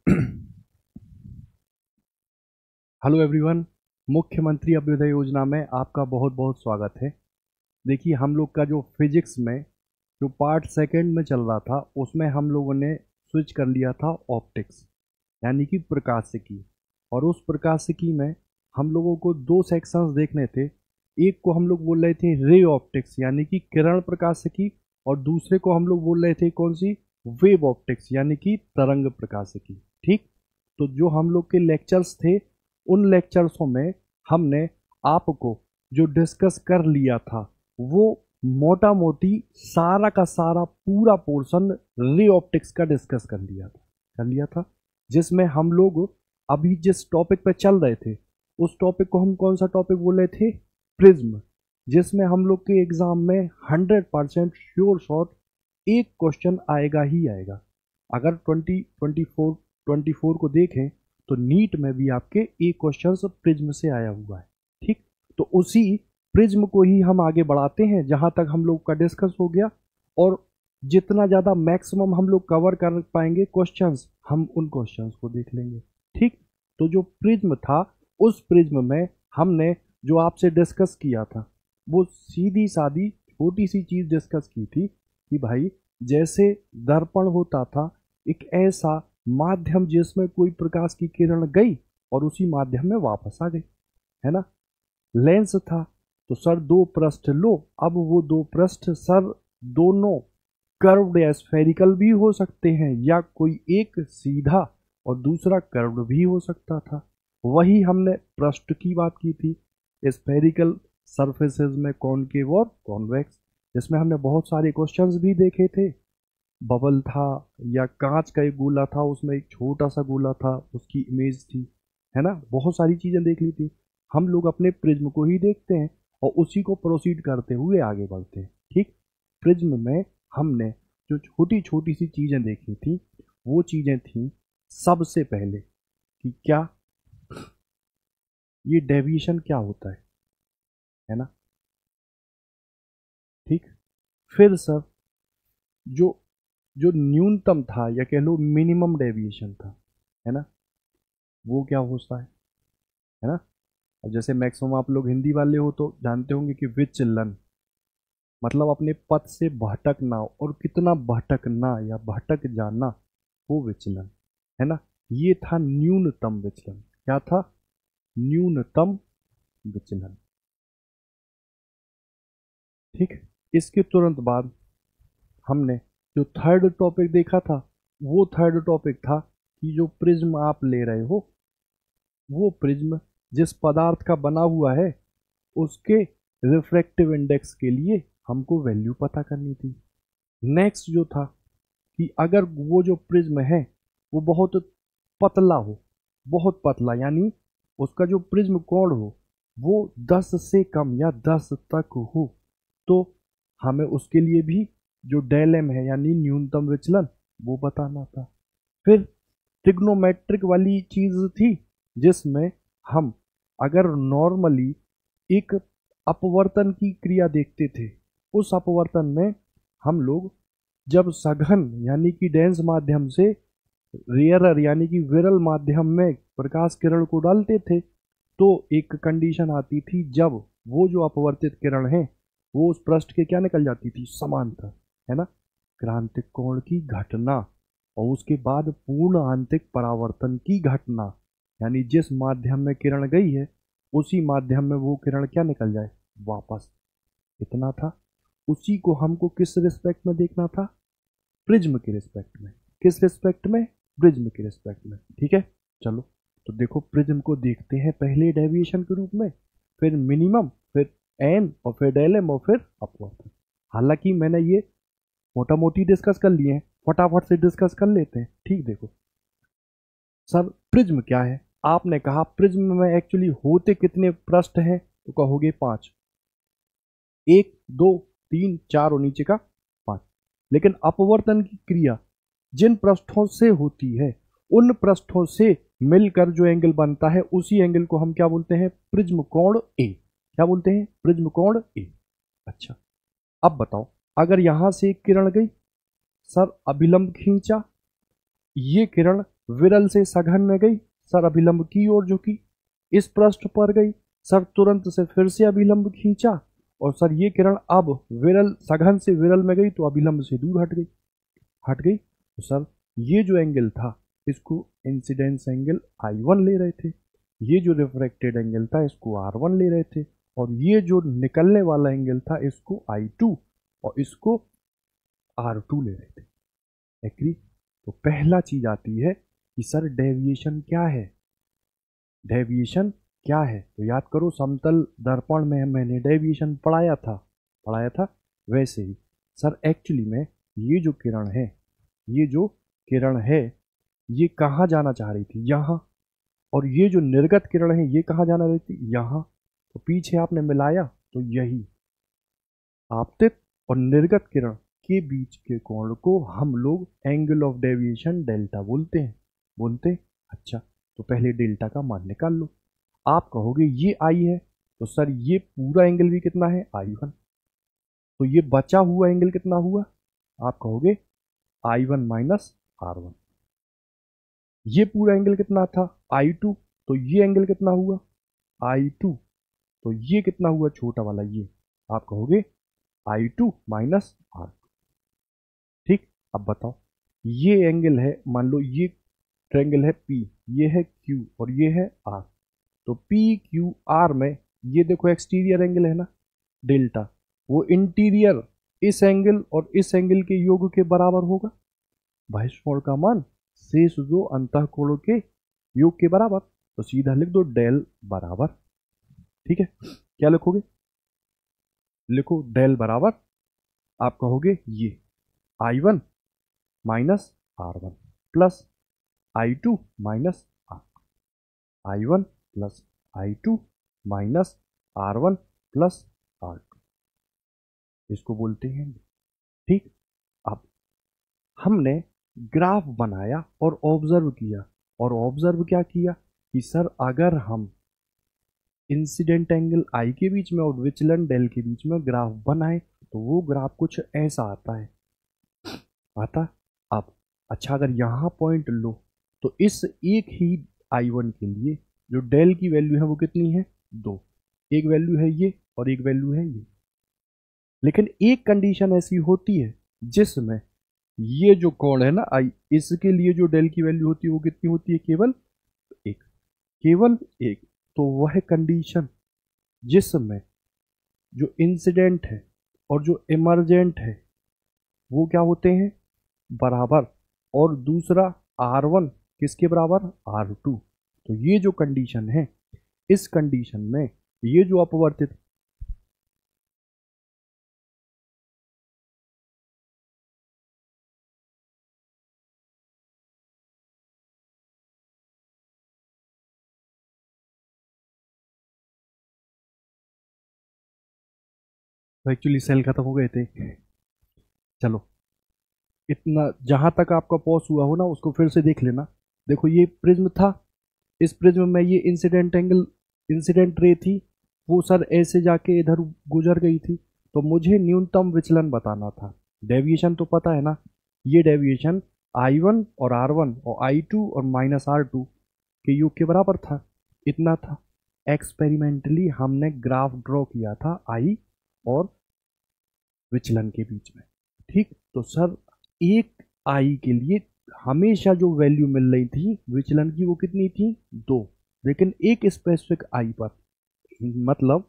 Hello everyone, मुख्यमंत्री अभ्युदय योजना में आपका बहुत बहुत स्वागत है। देखिए, हम लोग का जो फिजिक्स में जो पार्ट सेकंड में चल रहा था उसमें हम लोगों ने स्विच कर लिया था ऑप्टिक्स यानी कि प्रकाशिकी। और उस प्रकाशिकी में हम लोगों को दो सेक्शंस देखने थे। एक को हम लोग बोल रहे थे रे ऑप्टिक्स यानी कि किरण प्रकाशिकी, और दूसरे को हम लोग बोल रहे थे कौन सी, वेव ऑप्टिक्स यानी कि तरंग प्रकाशिकी। ठीक, तो जो हम लोग के लेक्चर्स थे उन लेक्चर्सों में हमने आपको जो डिस्कस कर लिया था वो मोटा मोटी सारा का सारा पूरा पोर्शन रे ऑप्टिक्स का डिस्कस कर लिया था, जिसमें हम लोग अभी जिस टॉपिक पे चल रहे थे उस टॉपिक को हम कौन सा टॉपिक बोल रहे थे, प्रिज्म। जिसमें हम लोग के एग्जाम में 100% श्योर शॉट एक क्वेश्चन आएगा ही आएगा। अगर 2024 को देखें तो नीट में भी आपके एक क्वेश्चन प्रिज्म से आया हुआ है। ठीक, तो उसी प्रिज्म को ही हम आगे बढ़ाते हैं जहां तक हम लोग का डिस्कस हो गया, और जितना ज़्यादा मैक्सिमम हम लोग कवर कर पाएंगे क्वेश्चंस, हम उन क्वेश्चंस को देख लेंगे। ठीक, तो जो प्रिज्म था उस प्रिज्म में हमने जो आपसे डिस्कस किया था वो सीधी सादी छोटी सी चीज़ डिस्कस की थी कि भाई जैसे दर्पण होता था एक ऐसा माध्यम जिसमें कोई प्रकाश की किरण गई और उसी माध्यम में वापस आ गई, है ना। लेंस था तो सर दो पृष्ठ लो, अब वो दो पृष्ठ सर दोनों कर्व्ड या स्फेरिकल भी हो सकते हैं, या कोई एक सीधा और दूसरा कर्व्ड भी हो सकता था। वही हमने पृष्ठ की बात की थी, स्फेरिकल सरफेसेस में कॉनकेव और कॉन्वेक्स, जिसमें हमने बहुत सारे क्वेश्चंस भी देखे थे। बबल था या कांच का एक गोला था, उसमें एक छोटा सा गोला था, उसकी इमेज थी, है ना। बहुत सारी चीज़ें देख ली थी। हम लोग अपने प्रिज्म को ही देखते हैं और उसी को प्रोसीड करते हुए आगे बढ़ते हैं। ठीक, प्रिज्म में हमने जो छोटी छोटी सी चीज़ें देखी थी वो चीज़ें थी सबसे पहले कि क्या ये डेविएशन क्या होता है ना। ठीक, फिर सर जो जो न्यूनतम था या कह लो मिनिमम डेविएशन था, है ना, वो क्या होता है ना। अब जैसे मैक्सिमम आप लोग हिंदी वाले हो तो जानते होंगे कि विचलन मतलब अपने पथ से भटकना, और कितना भटकना या भटक जाना, वो विचलन है ना। ये था न्यूनतम विचलन। क्या था? न्यूनतम विचलन। ठीक, इसके तुरंत बाद हमने जो थर्ड टॉपिक देखा था वो थर्ड टॉपिक था कि जो प्रिज्म आप ले रहे हो वो प्रिज्म जिस पदार्थ का बना हुआ है उसके रिफ्रैक्टिव इंडेक्स के लिए हमको वैल्यू पता करनी थी। नेक्स्ट जो था कि अगर वो जो प्रिज्म है वो बहुत पतला हो, बहुत पतला यानी उसका जो प्रिज्म कोण हो वो 10 से कम या 10 तक हो, तो हमें उसके लिए भी जो डेल एम है यानी न्यूनतम विचलन वो बताना था। फिर ट्रिग्नोमेट्रिक वाली चीज थी जिसमें हम अगर नॉर्मली एक अपवर्तन की क्रिया देखते थे, उस अपवर्तन में हम लोग जब सघन यानी कि डेंस माध्यम से रेयरर यानी कि विरल माध्यम में प्रकाश किरण को डालते थे तो एक कंडीशन आती थी जब वो जो अपवर्तित किरण है वो उस पृष्ठ के क्या निकल जाती थी, समांतर, है ना, क्रांतिक कोण की घटना। और उसके बाद पूर्ण आंतरिक परावर्तन की घटना, यानी जिस माध्यम में किरण गई है उसी माध्यम में वो किरण क्या निकल जाए, वापस। इतना था। उसी को हमको किस रिस्पेक्ट में देखना था, प्रिज्म के रिस्पेक्ट में। किस रिस्पेक्ट में? प्रिज्म के रिस्पेक्ट में। ठीक है, चलो तो देखो प्रिज्म को देखते हैं पहले डेविएशन के रूप में, फिर मिनिमम, फिर एन, और फिर डेल एम, और फिर अपवर्तन। हालांकि मैंने ये मोटा मोटी डिस्कस कर लिए हैं, फटाफट से डिस्कस कर लेते हैं। ठीक, देखो सर प्रिज्म क्या है। आपने कहा प्रिज्म में एक्चुअली होते कितने पृष्ठ हैं, तो कहोगे 5, 1 2 3 4 और नीचे का 5। लेकिन अपवर्तन की क्रिया जिन पृष्ठों से होती है उन पृष्ठों से मिलकर जो एंगल बनता है उसी एंगल को हम क्या बोलते हैं, प्रिज्म कोण ए। क्या बोलते हैं? प्रिज्म कोण ए। अच्छा, अब बताओ अगर यहां से एक किरण गई, सर अभिलंब खींचा, ये किरण विरल से सघन में गई, सर अभिलंब की ओर झुकी, इस पृष्ठ पर गई, सर तुरंत से फिर से अभिलंब खींचा, और सर ये किरण अब विरल सघन से विरल में गई तो अभिलंब से दूर हट गई तो सर ये जो एंगल था इसको इंसिडेंस एंगल I1 ले रहे थे, ये जो रिफ्रैक्टेड एंगल था इसको R1 ले रहे थे, और ये जो निकलने वाला एंगल था इसको I2 और इसको R2 ले रहे थे। एग्री? तो पहला चीज आती है कि सर डेविएशन क्या है, डेविएशन क्या है। तो याद करो समतल दर्पण में मैंने डेविएशन पढ़ाया था वैसे ही सर एक्चुअली में ये जो किरण है ये कहाँ जाना चाह रही थी, यहाँ, और ये जो निर्गत किरण है ये कहाँ जाना रही थी, यहाँ। तो पीछे आपने मिलाया तो यही आपतित और निर्गत किरण के बीच के कोण को हम लोग एंगल ऑफ डेविएशन डेल्टा बोलते हैं। अच्छा, तो पहले डेल्टा का मान निकाल लो। आप कहोगे ये I है तो सर ये पूरा एंगल भी कितना है, I1। तो ये बचा हुआ एंगल कितना हुआ, आप कहोगे I1 माइनस R1। ये पूरा एंगल कितना था, I2। तो ये एंगल कितना हुआ, I2। तो ये कितना हुआ छोटा वाला, ये आप कहोगे I2 माइनस R2। ठीक, अब बताओ ये एंगल है, मान लो ये ट्रायंगल है P, ये है Q और ये है R। तो PQR में ये देखो एक्सटीरियर एंगल है ना डेल्टा, वो इंटीरियर इस एंगल और इस एंगल के योग के बराबर होगा। बहिष्कोण का मान शेष दो अंतःकोणों के योग के बराबर। तो सीधा लिख दो डेल बराबर, ठीक है। क्या लिखोगे, लिखो डेल बराबर, आप कहोगे ये I1 minus R1 plus I2 minus I1 plus I2 minus R1 plus R2, इसको बोलते हैं। ठीक, अब हमने ग्राफ बनाया और ऑब्जर्व किया, और ऑब्जर्व क्या किया कि सर अगर हम इंसिडेंट एंगल I के बीच में और विचलन डेल के बीच में ग्राफ बनाए तो वो ग्राफ कुछ ऐसा आता। अब अच्छा, अगर यहाँ पॉइंट लो तो इस एक ही I1 के लिए जो डेल की वैल्यू है वो कितनी है, 2। एक वैल्यू है ये और एक वैल्यू है ये। लेकिन एक कंडीशन ऐसी होती है जिसमें ये जो कोण है ना I, इसके लिए जो डेल की वैल्यू होती है वो कितनी होती है, केवल एक। तो वह कंडीशन जिसमें जो इंसिडेंट है और जो इमरजेंट है वो क्या होते हैं, बराबर, और दूसरा R1 किसके बराबर, R2। तो ये जो कंडीशन है, इस कंडीशन में ये जो अपवर्तित तो एक्चुअली सेल खत्म हो गए थे। चलो, इतना जहां तक आपका पॉज हुआ हो ना उसको फिर से देख लेना। देखो ये प्रिज्म था, इस प्रिज्म में ये इंसिडेंट रे थी, वो सर ऐसे जाके इधर गुजर गई थी। तो मुझे न्यूनतम विचलन बताना था। डेविएशन तो पता है ना, ये डेविएशन I1 और R1 और I2 और माइनस R2 के योग के बराबर था, इतना था। एक्सपेरिमेंटली हमने ग्राफ ड्रॉ किया था I और विचलन के बीच में। ठीक, तो सर एक I के लिए हमेशा जो वैल्यू मिल रही थी विचलन की वो कितनी थी, 2। लेकिन एक स्पेसिफिक I पर, मतलब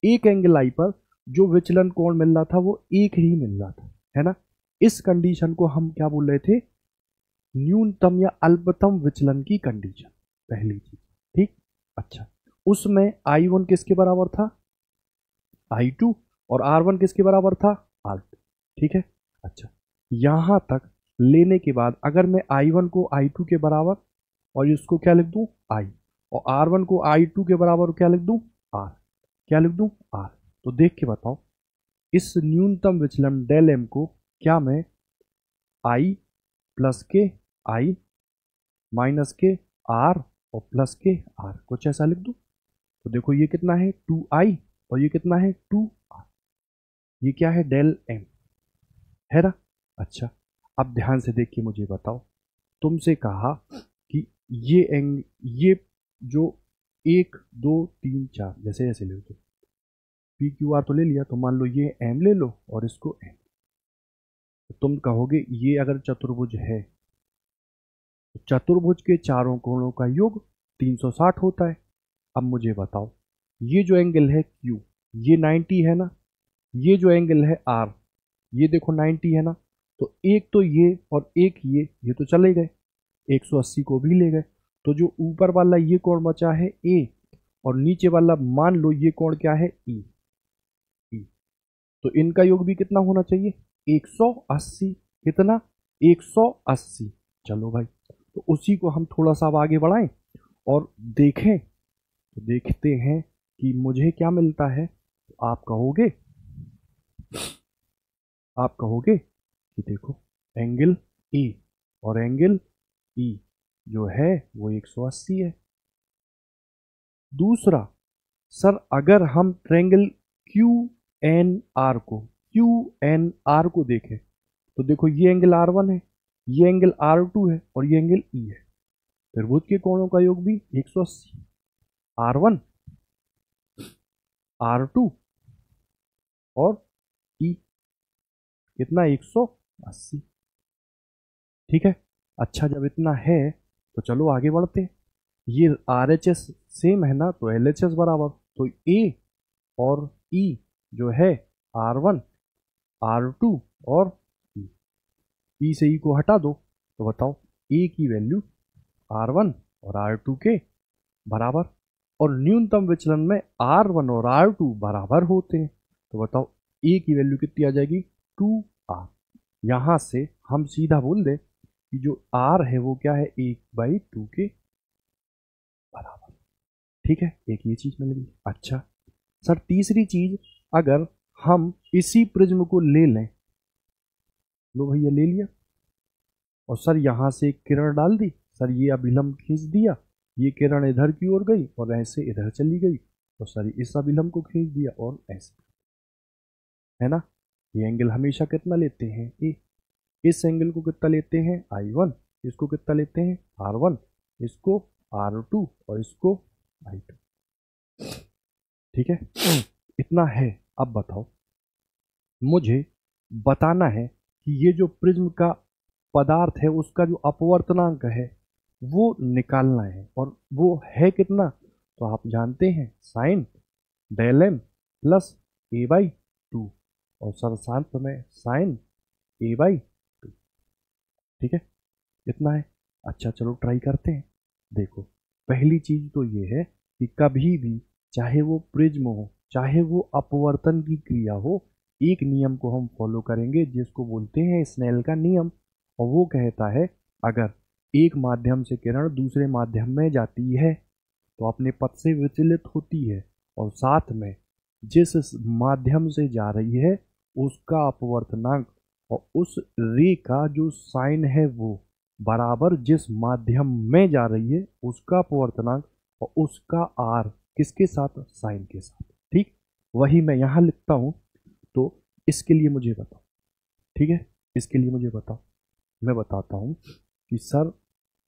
एक एंगल I पर जो विचलन कोण मिल रहा था वो एक ही मिल रहा था, है ना। इस कंडीशन को हम क्या बोल रहे थे, न्यूनतम या अल्पतम विचलन की कंडीशन, पहली चीज। ठीक, अच्छा, उसमें I1 किसके बराबर था, I2, और R1 किसके बराबर था, R2। ठीक है, अच्छा, यहां तक लेने के बाद अगर मैं I1 को I2 के बराबर और इसको क्या लिख दूं, I, और R1 को I2 के बराबर क्या लिख दूं, R। क्या लिख दूं, R। तो देख के बताओ इस न्यूनतम विचलन डेल M को क्या मैं I प्लस के I माइनस के R और प्लस के R कुछ ऐसा लिख दूं। तो देखो ये कितना है, 2I, और ये कितना है, 2R। ये क्या है, डेल M है ना। अच्छा, अब ध्यान से देख के मुझे बताओ, तुमसे कहा ये जो 1 2 3 4 जैसे जैसे ले लो, पी क्यू आर तो ले लिया, तो मान लो ये एम ले लो और इसको एन। तो तुम कहोगे ये अगर चतुर्भुज है तो चतुर्भुज के चारों कोणों का योग 360 होता है। अब मुझे बताओ, ये जो एंगल है क्यू, ये 90 है ना, ये जो एंगल है आर, ये देखो 90 है ना, तो एक तो ये और एक ये तो चले गए, 180 को भी ले गए। तो जो ऊपर वाला ये कोण बचा है ए, और नीचे वाला मान लो ये कोण क्या है ई, तो इनका योग भी कितना होना चाहिए 180। कितना 180। चलो भाई, तो उसी को हम थोड़ा सा अब आगे बढ़ाएं और देखें, तो देखते हैं कि मुझे क्या मिलता है। तो आप कहोगे कि देखो एंगल ए और एंगल ई जो है वो 180 है। दूसरा, सर अगर हम ट्रायंगल क्यू एन आर को देखें, तो देखो ये एंगल R1 है, ये एंगल R2 है और ये एंगल E है। त्रिभुज के कोणों का योग भी 180। R1 R2 और E कितना 180। ठीक है। अच्छा, जब इतना है तो चलो आगे बढ़ते हैं। ये RHS सेम है ना, तो LHS बराबर, तो A और E जो है R1 R2 और E। E से E को हटा दो, तो बताओ A की वैल्यू R1 और R2 के बराबर, और न्यूनतम विचलन में R1 और R2 बराबर होते हैं। तो बताओ A की वैल्यू कितनी आ जाएगी 2R। यहां से हम सीधा बोल दें कि जो R है वो क्या है 1/2 के बराबर। ठीक है, एक ये चीज मिल गई। अच्छा सर, तीसरी चीज, अगर हम इसी प्रिज्म को ले लें, लो भैया ले लिया, और सर यहां से एक किरण डाल दी, सर ये अभिलंब खींच दिया, ये किरण इधर की ओर गई और ऐसे इधर चली गई, और सर इस अभिलंब को खींच दिया और ऐसे, है ना। ये एंगल हमेशा कितना लेते हैं ए, इस एंगल को कितना लेते हैं I1, इसको कितना लेते हैं R1, इसको R2 और इसको I2। ठीक है, इतना है। अब बताओ, मुझे बताना है कि ये जो प्रिज्म का पदार्थ है उसका जो अपवर्तनांक है वो निकालना है, और वो है कितना। तो आप जानते हैं sign del M plus A/2, और सर साथ में साइन A/2। ठीक है, इतना है। अच्छा चलो ट्राई करते हैं। देखो, पहली चीज तो ये है कि कभी भी, चाहे वो प्रिज्म हो चाहे वो अपवर्तन की क्रिया हो, एक नियम को हम फॉलो करेंगे जिसको बोलते हैं स्नेल का नियम, और वो कहता है अगर एक माध्यम से किरण दूसरे माध्यम में जाती है तो अपने पथ से विचलित होती है, और साथ में जिस माध्यम से जा रही है उसका अपवर्तनांक और उस रे का जो साइन है वो बराबर जिस माध्यम में जा रही है उसका अपवर्तनांक और उसका आर किसके साथ, साइन के साथ। ठीक, वही मैं यहां लिखता हूं। तो इसके लिए मुझे बताओ, ठीक है, इसके लिए मुझे बताओ, मैं बताता हूं कि सर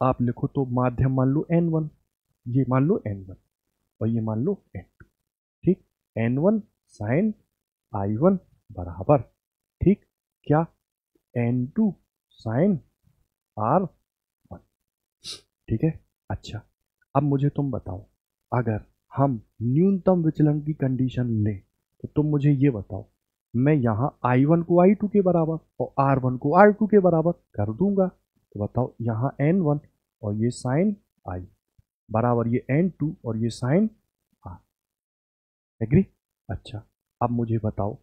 आप लिखो तो माध्यम मान लो N1, ये मान लो N1 और ये मान लो N2। ठीक, N1 साइन I1 बराबर, ठीक, क्या N2 साइन R1। ठीक है। अच्छा, अब मुझे तुम बताओ, अगर हम न्यूनतम विचलन की कंडीशन लें तो तुम मुझे ये बताओ, मैं यहाँ I1 को I2 के बराबर और R1 को R2 के बराबर कर दूंगा, तो बताओ यहाँ N1 और ये साइन I बराबर ये N2 और ये साइन R। एग्री। अच्छा, अब मुझे बताओ,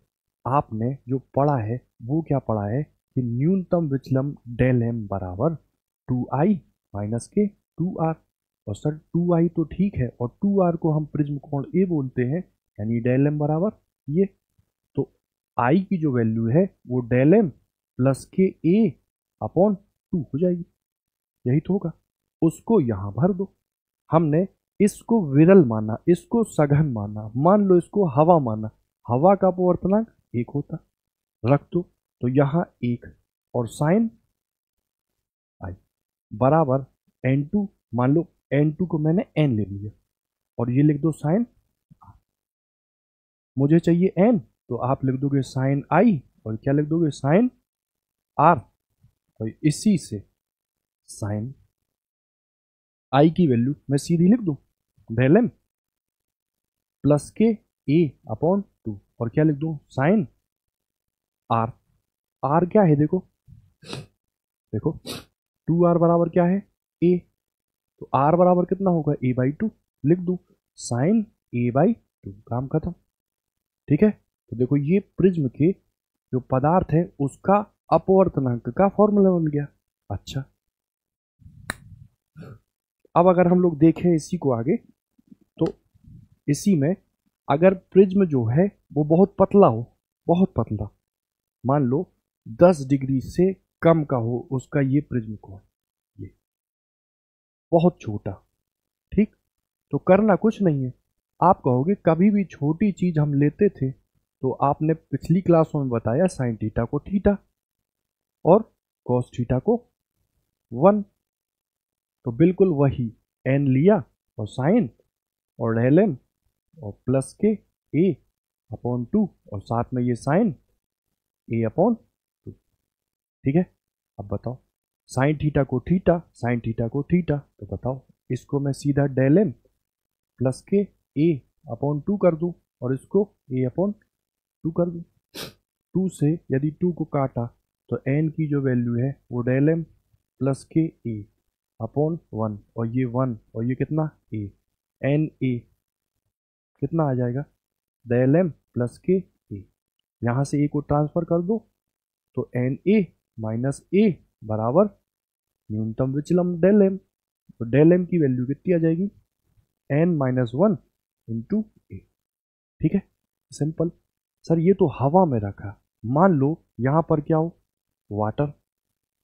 आपने जो पढ़ा है वो क्या पढ़ा है कि न्यूनतम विचलन डेल एम बराबर 2I माइनस के 2R। और सर 2I तो ठीक है, और 2R को हम प्रिज्म कोण ए बोलते हैं, यानी डेल एम बराबर ये, तो I की जो वैल्यू है वो डेल एम प्लस के ए अपॉन 2 हो जाएगी। यही तो होगा, उसको यहां भर दो। हमने इसको विरल माना, इसको सघन माना, मान लो इसको हवा माना, हवा का अपवर्तनांक 1 होता, रख दो, तो यहां 1 और साइन I बराबर N2 मान लो n2 को मैंने n ले लिया और ये लिख दो साइन, मुझे चाहिए n तो आप लिख दोगे साइन i और क्या लिख दोगे साइन r, और इसी से साइन i की वैल्यू मैं सीधी लिख दूं डेल m प्लस के a अपॉन 2 और क्या लिख दूं साइन r। r क्या है देखो, देखो 2r बराबर क्या है a, तो r बराबर कितना होगा a/2, लिख दूं साइन a/2, काम खत्म। ठीक है, तो देखो ये प्रिज्म के जो पदार्थ है उसका अपवर्तनांक का फॉर्मूला बन गया। अच्छा, अब अगर हम लोग देखें इसी को आगे, तो इसी में अगर प्रिज्म जो है वो बहुत पतला हो, बहुत पतला, मान लो 10 डिग्री से कम का हो उसका ये प्रिज्म कोण, ये बहुत छोटा, ठीक, तो करना कुछ नहीं है। आप कहोगे कभी भी छोटी चीज हम लेते थे तो आपने पिछली क्लासों में बताया साइन थीटा को थीटा और कॉस थीटा को 1, तो बिल्कुल वही n लिया और साइन और डेल m और प्लस के a अपॉन 2 और साथ में ये साइन a अपॉन 2। ठीक है, अब बताओ साइन थीटा को थीटा, साइन थीटा को थीटा, तो बताओ इसको मैं सीधा डेल m प्लस के a अपॉन 2 कर दूं और इसको a अपॉन 2 कर दूं। 2 से यदि 2 को काटा तो n की जो वैल्यू है वो डेल m प्लस के a अपॉन 1 और ये 1 और ये कितना a, n a कितना आ जाएगा डेल m प्लस के a, यहाँ से a को ट्रांसफर कर दो तो एन ए माइनस ए बराबर न्यूनतम विचलन डेल m, तो डेल m की वैल्यू कितनी आ जाएगी n-1 इंटू ए। ठीक है, सिंपल। सर ये तो हवा में रखा, मान लो यहाँ पर क्या हो वाटर,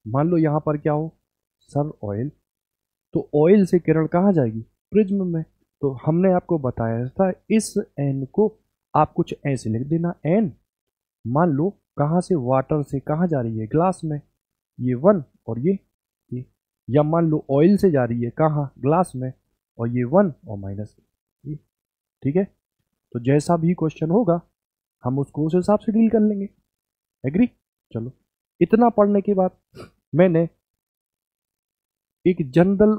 मान लो यहाँ पर क्या हो सर ऑयल, तो ऑयल से किरण कहाँ जाएगी प्रिज्म में, तो हमने आपको बताया था इस n को आप कुछ ऐसे लिख देना n, मान लो कहाँ से वाटर से कहाँ जा रही है ग्लास में, ये 1 और ये, या मान लो ऑयल से जा रही है कहाँ ग्लास में और ये 1 और माइनस ये। ठीक है, तो जैसा भी क्वेश्चन होगा हम उसको उस हिसाब से डील कर लेंगे। एग्री? चलो, इतना पढ़ने के बाद मैंने एक जनरल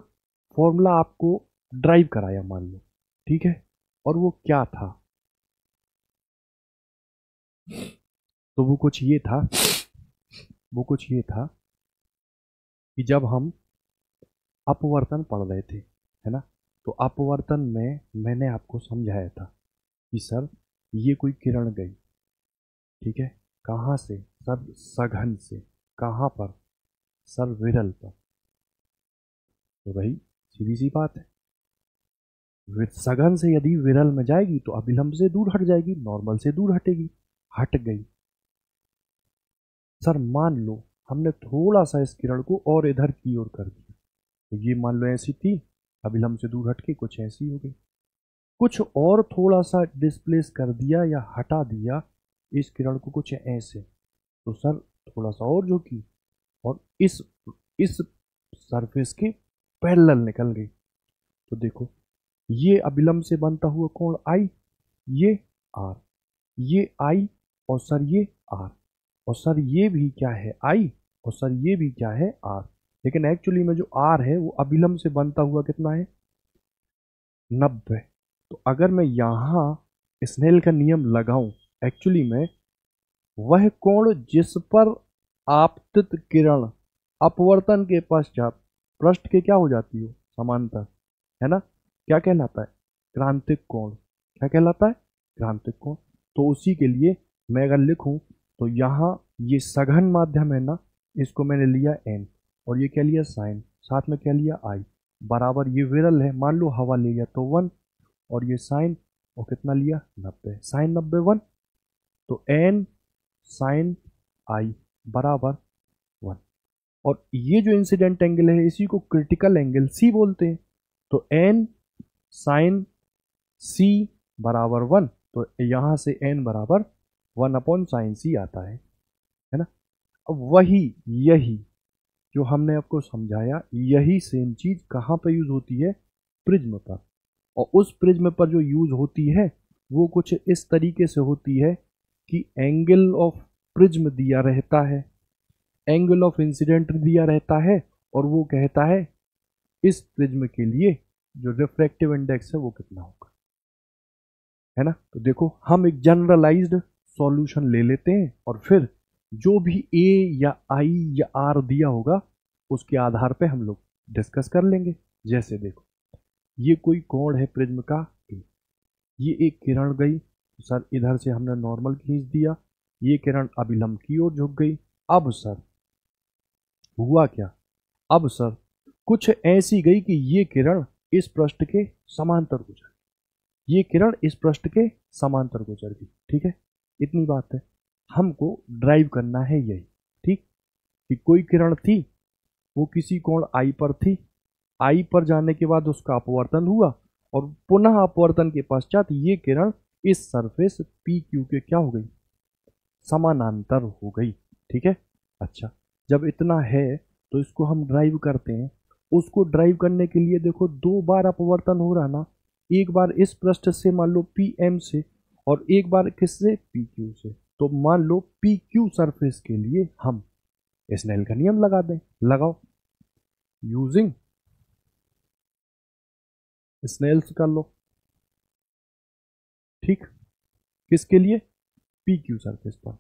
फॉर्मूला आपको ड्राइव कराया मान लो, ठीक है, और वो क्या था, तो वो कुछ ये था, वो कुछ ये था कि जब हम अपवर्तन पढ़ रहे थे, है ना, तो अपवर्तन में मैंने आपको समझाया था कि सर ये कोई किरण गई, ठीक है, कहाँ से सर सघन से, कहाँ पर सर विरल पर, तो भाई सीधी सी बात है, सघन से यदि विरल में जाएगी तो अभिलंब से दूर हट जाएगी, नॉर्मल से दूर हटेगी, हट गई। सर मान लो हमने थोड़ा सा इस किरण को और इधर की ओर कर दिया, तो ये मान लो ऐसी थी, अभिलंब से दूर हटके कुछ ऐसी हो गई, कुछ और थोड़ा सा डिस्प्लेस कर दिया या हटा दिया इस किरण को कुछ ऐसे, तो सर थोड़ा सा और झुकी और इस सरफेस के पैरेलल निकल गई, तो देखो ये अभिलंब से बनता हुआ कोण आई, ये आर, ये आई और सर ये आर, और सर ये भी क्या है आई, और सर ये भी क्या है आर, लेकिन एक्चुअली में जो आर है वो अभिलंब से बनता हुआ कितना है 90। तो अगर मैं यहाँ स्नेल का नियम लगाऊं, एक्चुअली में वह कोण जिस पर आपतित किरण अपवर्तन के पश्चात पृष्ठ के क्या हो जाती हो समांतर, है ना, क्या कहलाता है क्रांतिक कोण, क्या कहलाता है क्रांतिक कोण। तो उसी के लिए मैं अगर लिखूं तो यहाँ ये सघन माध्यम है ना, इसको मैंने लिया n और ये क्या लिया साइन, साथ में क्या लिया i, बराबर ये विरल है, मान लो हवा ले लिया तो 1 और ये साइन और कितना लिया 90, साइन 90 1, तो n साइन i बराबर 1, और ये जो इंसिडेंट एंगल है इसी को क्रिटिकल एंगल C बोलते हैं, तो n साइन C बराबर 1, तो यहाँ से n बराबर 1 अपॉन साइन C आता है ना। अब वही यही जो हमने आपको समझाया यही सेम चीज कहाँ पे यूज होती है, प्रिज्म पर। और उस प्रिज्म पर जो यूज होती है वो कुछ इस तरीके से होती है कि एंगल ऑफ प्रिज्म दिया रहता है, एंगल ऑफ इंसिडेंट दिया रहता है, और वो कहता है इस प्रिज्म के लिए जो रिफ्रैक्टिव इंडेक्स है वो कितना होगा, है ना। तो देखो हम एक जनरलाइज्ड सॉल्यूशन ले लेते हैं और फिर जो भी ए या आई या आर दिया होगा उसके आधार पे हम लोग डिस्कस कर लेंगे। जैसे देखो ये कोई कोण है प्रिज्म का ए, ये एक किरण गई तो सर इधर से हमने नॉर्मल खींच दिया, ये किरण अभिलंब की ओर झुक गई। अब सर हुआ क्या, अब सर कुछ ऐसी गई कि ये किरण इस पृष्ठ के समांतर गुजर, ये किरण इस पृष्ठ के समांतर गुजर गई। ठीक है, इतनी बात है, हमको ड्राइव करना है यही। ठीक, कि कोई किरण थी वो किसी कोण आई पर थी, आई पर जाने के बाद उसका अपवर्तन हुआ और पुनः अपवर्तन के पश्चात ये किरण इस सरफेस पी क्यू के क्या हो गई, समानांतर हो गई। ठीक है, अच्छा जब इतना है तो इसको हम ड्राइव करते हैं। उसको ड्राइव करने के लिए देखो दो बार अपवर्तन हो रहा ना, एक बार इस पृष्ठ से मान लो पी एम से और एक बार किससे, पी क्यू से। तो मान लो पी क्यू सरफेस के लिए हम स्नेल का नियम लगा दें, लगाओ यूजिंग स्नेल्स कर लो। ठीक, किसके लिए, पी क्यू सरफेस पर।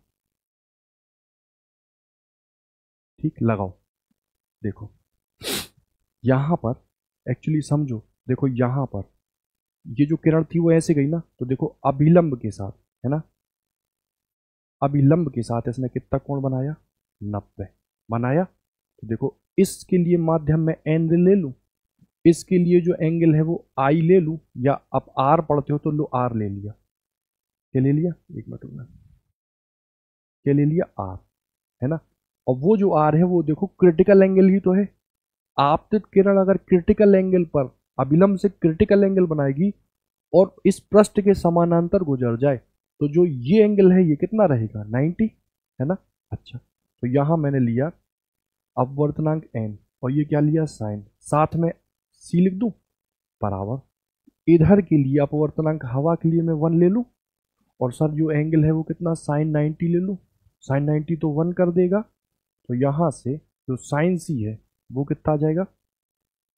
ठीक, लगाओ। देखो यहां पर एक्चुअली समझो, देखो यहां पर ये जो किरण थी वो ऐसे गई ना, तो देखो अभिलंब के साथ, है ना, अभिलंब के साथ इसने कितना कोण बनाया, 90 बनाया। तो देखो इसके लिए माध्यम में एन ले लूं, इसके लिए जो एंगल है वो आई ले लूं, या आप आर पढ़ते हो तो लो आर ले लिया। क्या ले लिया, एक मिनट में, क्या ले लिया, आर, है ना। और वो जो आर है वो देखो क्रिटिकल एंगल ही तो है। आपतित किरण अगर क्रिटिकल एंगल पर अभिलंब से क्रिटिकल एंगल बनाएगी और इस पृष्ठ के समानांतर गुजर जाए तो जो ये एंगल है ये कितना रहेगा, 90, है ना। अच्छा तो यहां मैंने लिया अपवर्तनांक एन और ये क्या लिया, साइन, साथ में सी लिख दूं बराबर, इधर के लिए अपवर्तनांक हवा के लिए मैं 1 ले लूं और सर जो एंगल है वो कितना, साइन 90 ले लूं, साइन 90 तो 1 कर देगा। तो यहां से जो साइन सी है वो कितना आ जाएगा,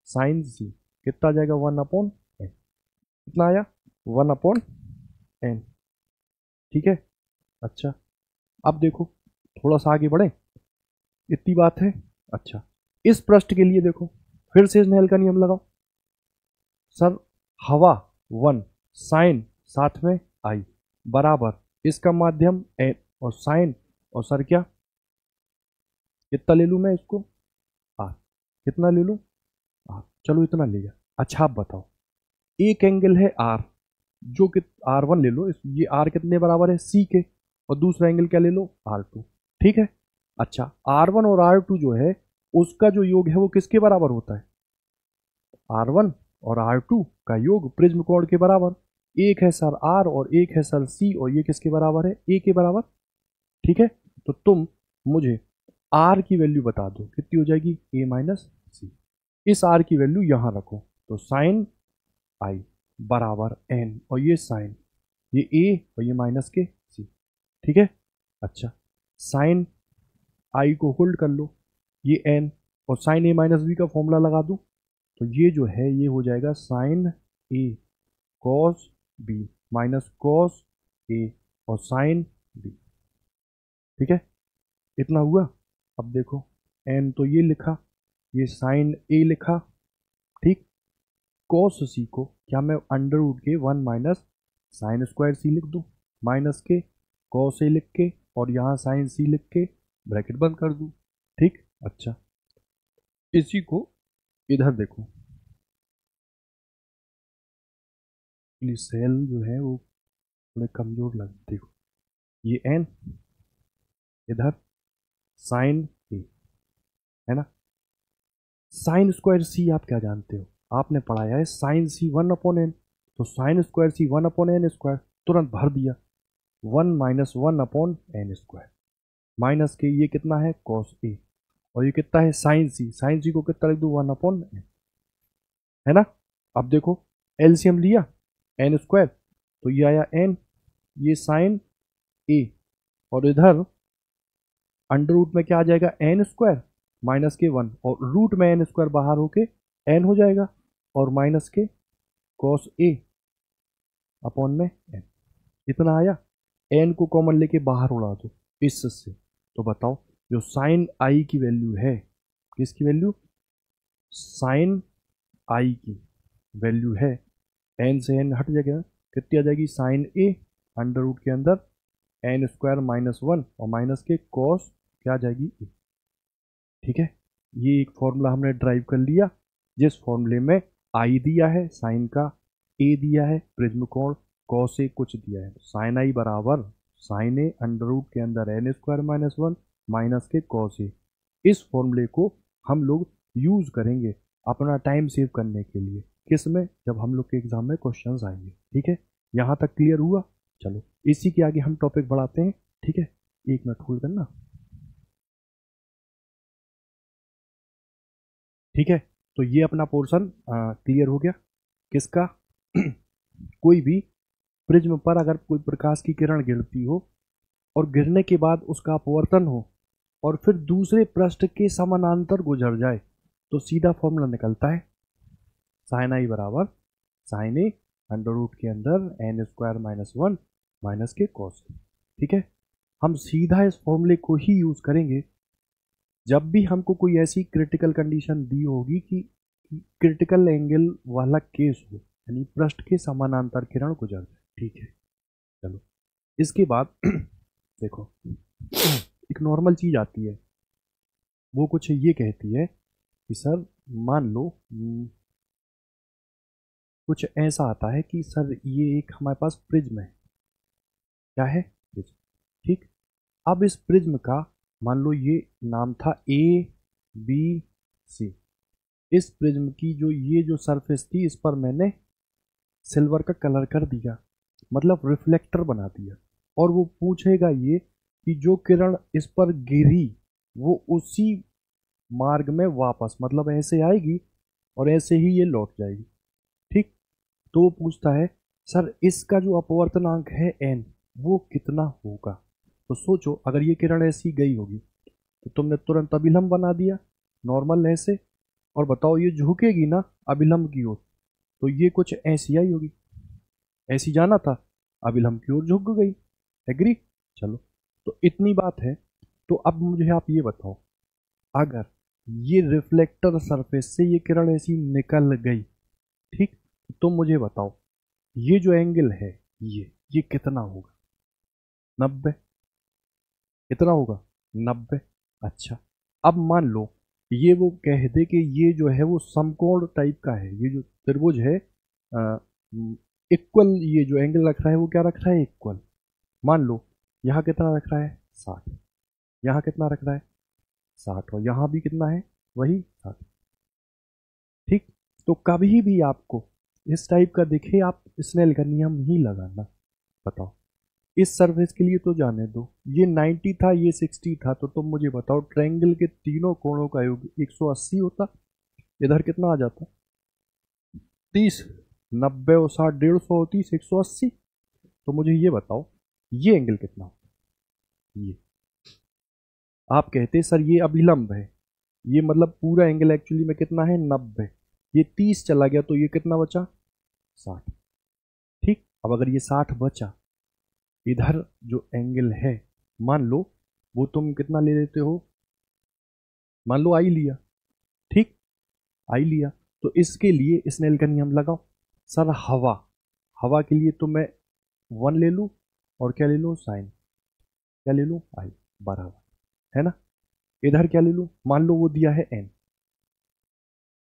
साइन सी कितना आ जाएगा, 1/n, कितना आया, 1/n। ठीक है, अच्छा अब देखो थोड़ा सा आगे बढ़े, इतनी बात है। अच्छा इस पृष्ठ के लिए देखो फिर से स्नेल का नियम लगाओ। सर हवा 1, साइन साथ में आई बराबर इसका माध्यम एन और साइन, और सर क्या, कितना ले लूं मैं इसको, आर, कितना ले लूं, आर, चलो इतना ले गया। अच्छा आप बताओ, एक एंगल है आर जो कि R1 ले लो, ये आर कितने बराबर है, सी के, और दूसरा एंगल क्या ले लो, R2। ठीक है, अच्छा R1 और R2 जो है उसका जो योग है वो किसके बराबर होता है, R1 और R2 का योग प्रिज्म कोण के बराबर। एक है सर R और एक है सर C, और ये किसके बराबर है, A के बराबर। ठीक है, तो तुम मुझे R की वैल्यू बता दो कितनी हो जाएगी, A माइनस सी। इस R की वैल्यू यहां रखो, तो साइन आई बराबर एन, और ये साइन, ये ए और ये माइनस के सी। ठीक है, अच्छा साइन आई को होल्ड कर लो, ये एन, और साइन ए माइनस बी का फॉर्मूला लगा दूं, तो ये जो है ये हो जाएगा sign A cos B minus cos A और साइन बी। ठीक है, इतना हुआ। अब देखो एन तो ये लिखा, ये साइन ए लिखा, ठीक, कॉस सी को क्या मैं अंडर रूट के 1 माइनस साइन स्क्वायर सी लिख दूं, माइनस के कॉस ए लिख के और यहाँ साइन सी लिख के ब्रैकेट बंद कर दूं। ठीक, अच्छा इसी को इधर देखो, सेल जो है वो थोड़े कमजोर लगते, देखो ये एन, इधर साइन ए, है ना। साइन स्क्वायर सी आप क्या जानते हो, आपने पढ़ाया है साइन सी 1/n, तो साइन स्क्वायर सी 1/n स्क्वायर, तुरंत भर दिया, 1 माइनस 1/n स्क्वायर, माइनस के ये कितना है, कॉस ए, और ये कितना है साइन सी को कितना लिख दूँ 1/n, है ना। अब देखो एलसीएम लिया एन स्क्वायर, तो ये आया n, ये साइन ए, और इधर अंडर रूट में क्या आ जाएगा एन स्क्वायर माइनस के 1, और रूट में एन स्क्वायर बाहर होके n हो जाएगा, और माइनस के कॉस ए अपॉन में n, इतना आया। n को कॉमन लेके बाहर उड़ा दो इससे, तो बताओ जो साइन आई की वैल्यू है, किसकी वैल्यू, साइन आई की वैल्यू है, n से n हट जाएगा, कितनी आ जाएगी साइन ए अंडर रूट के अंदर एन स्क्वायर माइनस 1 और माइनस के कॉस क्या आ जाएगी ए। ठीक है, ये एक फॉर्मूला हमने ड्राइव कर लिया, जिस फॉर्मूले में आई दिया है साइन का, ए दिया है प्रिज्म कोण, कॉस ए कुछ दिया है, साइन आई बराबर साइन ए अंडर रूट के अंदर एन स्क्वायर माइनस 1 माइनस के कॉस ए। इस फॉर्मूले को हम लोग यूज करेंगे अपना टाइम सेव करने के लिए, किस में, जब हम लोग के एग्जाम में क्वेश्चंस आएंगे। ठीक है, यहाँ तक क्लियर हुआ। चलो इसी के आगे हम टॉपिक बढ़ाते हैं। ठीक है, एक मिनट होल्ड करना। ठीक है, तो ये अपना पोर्शन क्लियर हो गया, किसका कोई भी प्रिज्म पर अगर कोई प्रकाश की किरण गिरती हो और गिरने के बाद उसका अपवर्तन हो और फिर दूसरे पृष्ठ के समानांतर गुजर जाए, तो सीधा फॉर्मूला निकलता है साइन आई बराबर साइन ए अंडर रूट के अंदर एन स्क्वायर माइनस 1 माइनस के कॉस। ठीक है, हम सीधा इस फॉर्मूले को ही यूज करेंगे जब भी हमको कोई ऐसी क्रिटिकल कंडीशन दी होगी कि क्रिटिकल एंगल वाला केस हो, यानी पृष्ठ के समानांतर किरण गुजर जाए। ठीक है, चलो इसके बाद देखो एक नॉर्मल चीज आती है, वो कुछ ये कहती है कि सर मान लो कुछ ऐसा आता है कि सर ये एक हमारे पास प्रिज्म है, क्या है प्रिज्म। ठीक, अब इस प्रिज्म का मान लो ये नाम था ए बी सी, इस प्रिज्म की जो ये जो सरफेस थी इस पर मैंने सिल्वर का कलर कर दिया, मतलब रिफ्लेक्टर बना दिया, और वो पूछेगा ये कि जो किरण इस पर गिरी वो उसी मार्ग में वापस, मतलब ऐसे आएगी और ऐसे ही ये लौट जाएगी। ठीक, तो वो पूछता है सर इसका जो अपवर्तनांक है n वो कितना होगा। तो सोचो अगर ये किरण ऐसी गई होगी तो तुमने तुरंत अभिलंब बना दिया नॉर्मल ऐसे, और बताओ ये झुकेगी ना अभिलंब की ओर, तो ये कुछ ऐसी आई होगी, ऐसी जाना था अभिलंब की ओर झुक गई। एग्री, चलो तो इतनी बात है। तो अब मुझे आप ये बताओ, अगर ये रिफ्लेक्टर सरफेस से ये किरण ऐसी निकल गई, ठीक, तो तुम मुझे बताओ ये जो एंगल है ये कितना होगा, 90, कितना होगा 90। अच्छा, अब मान लो ये वो कह दे कि ये जो है वो समकोण टाइप का है, ये जो त्रिभुज है इक्वल, ये जो एंगल रख रहा है वो क्या रख रहा है इक्वल। मान लो यहाँ कितना रख रहा है 60, यहाँ कितना रख रहा है 60, और यहाँ भी कितना है वही 60। ठीक, तो कभी भी आपको इस टाइप का दिखे आप स्नेल का नियम ही लगाना। बताओ इस सरफेस के लिए तो जाने दो, ये 90 था ये 60 था, तो तुम मुझे बताओ ट्रायंगल के तीनों कोणों का योग 180 होता, इधर कितना आ जाता 30, 90 और 60 150 होती 180। तो मुझे ये बताओ ये एंगल कितना होता, ये आप कहते सर ये अभिलंब है, ये मतलब पूरा एंगल एक्चुअली में कितना है 90, ये 30 चला गया तो ये कितना बचा 60। ठीक, अब अगर ये 60 बचा, इधर जो एंगल है मान लो वो तुम कितना ले लेते हो, मान लो आई लिया, ठीक आई लिया, तो इसके लिए स्नेल का नियम लगाओ। सर हवा, हवा के लिए तो मैं 1 ले लूँ और क्या ले लूँ साइन, क्या ले लूँ आई बराबर, है ना। इधर क्या ले लूँ, मान लो वो दिया है n,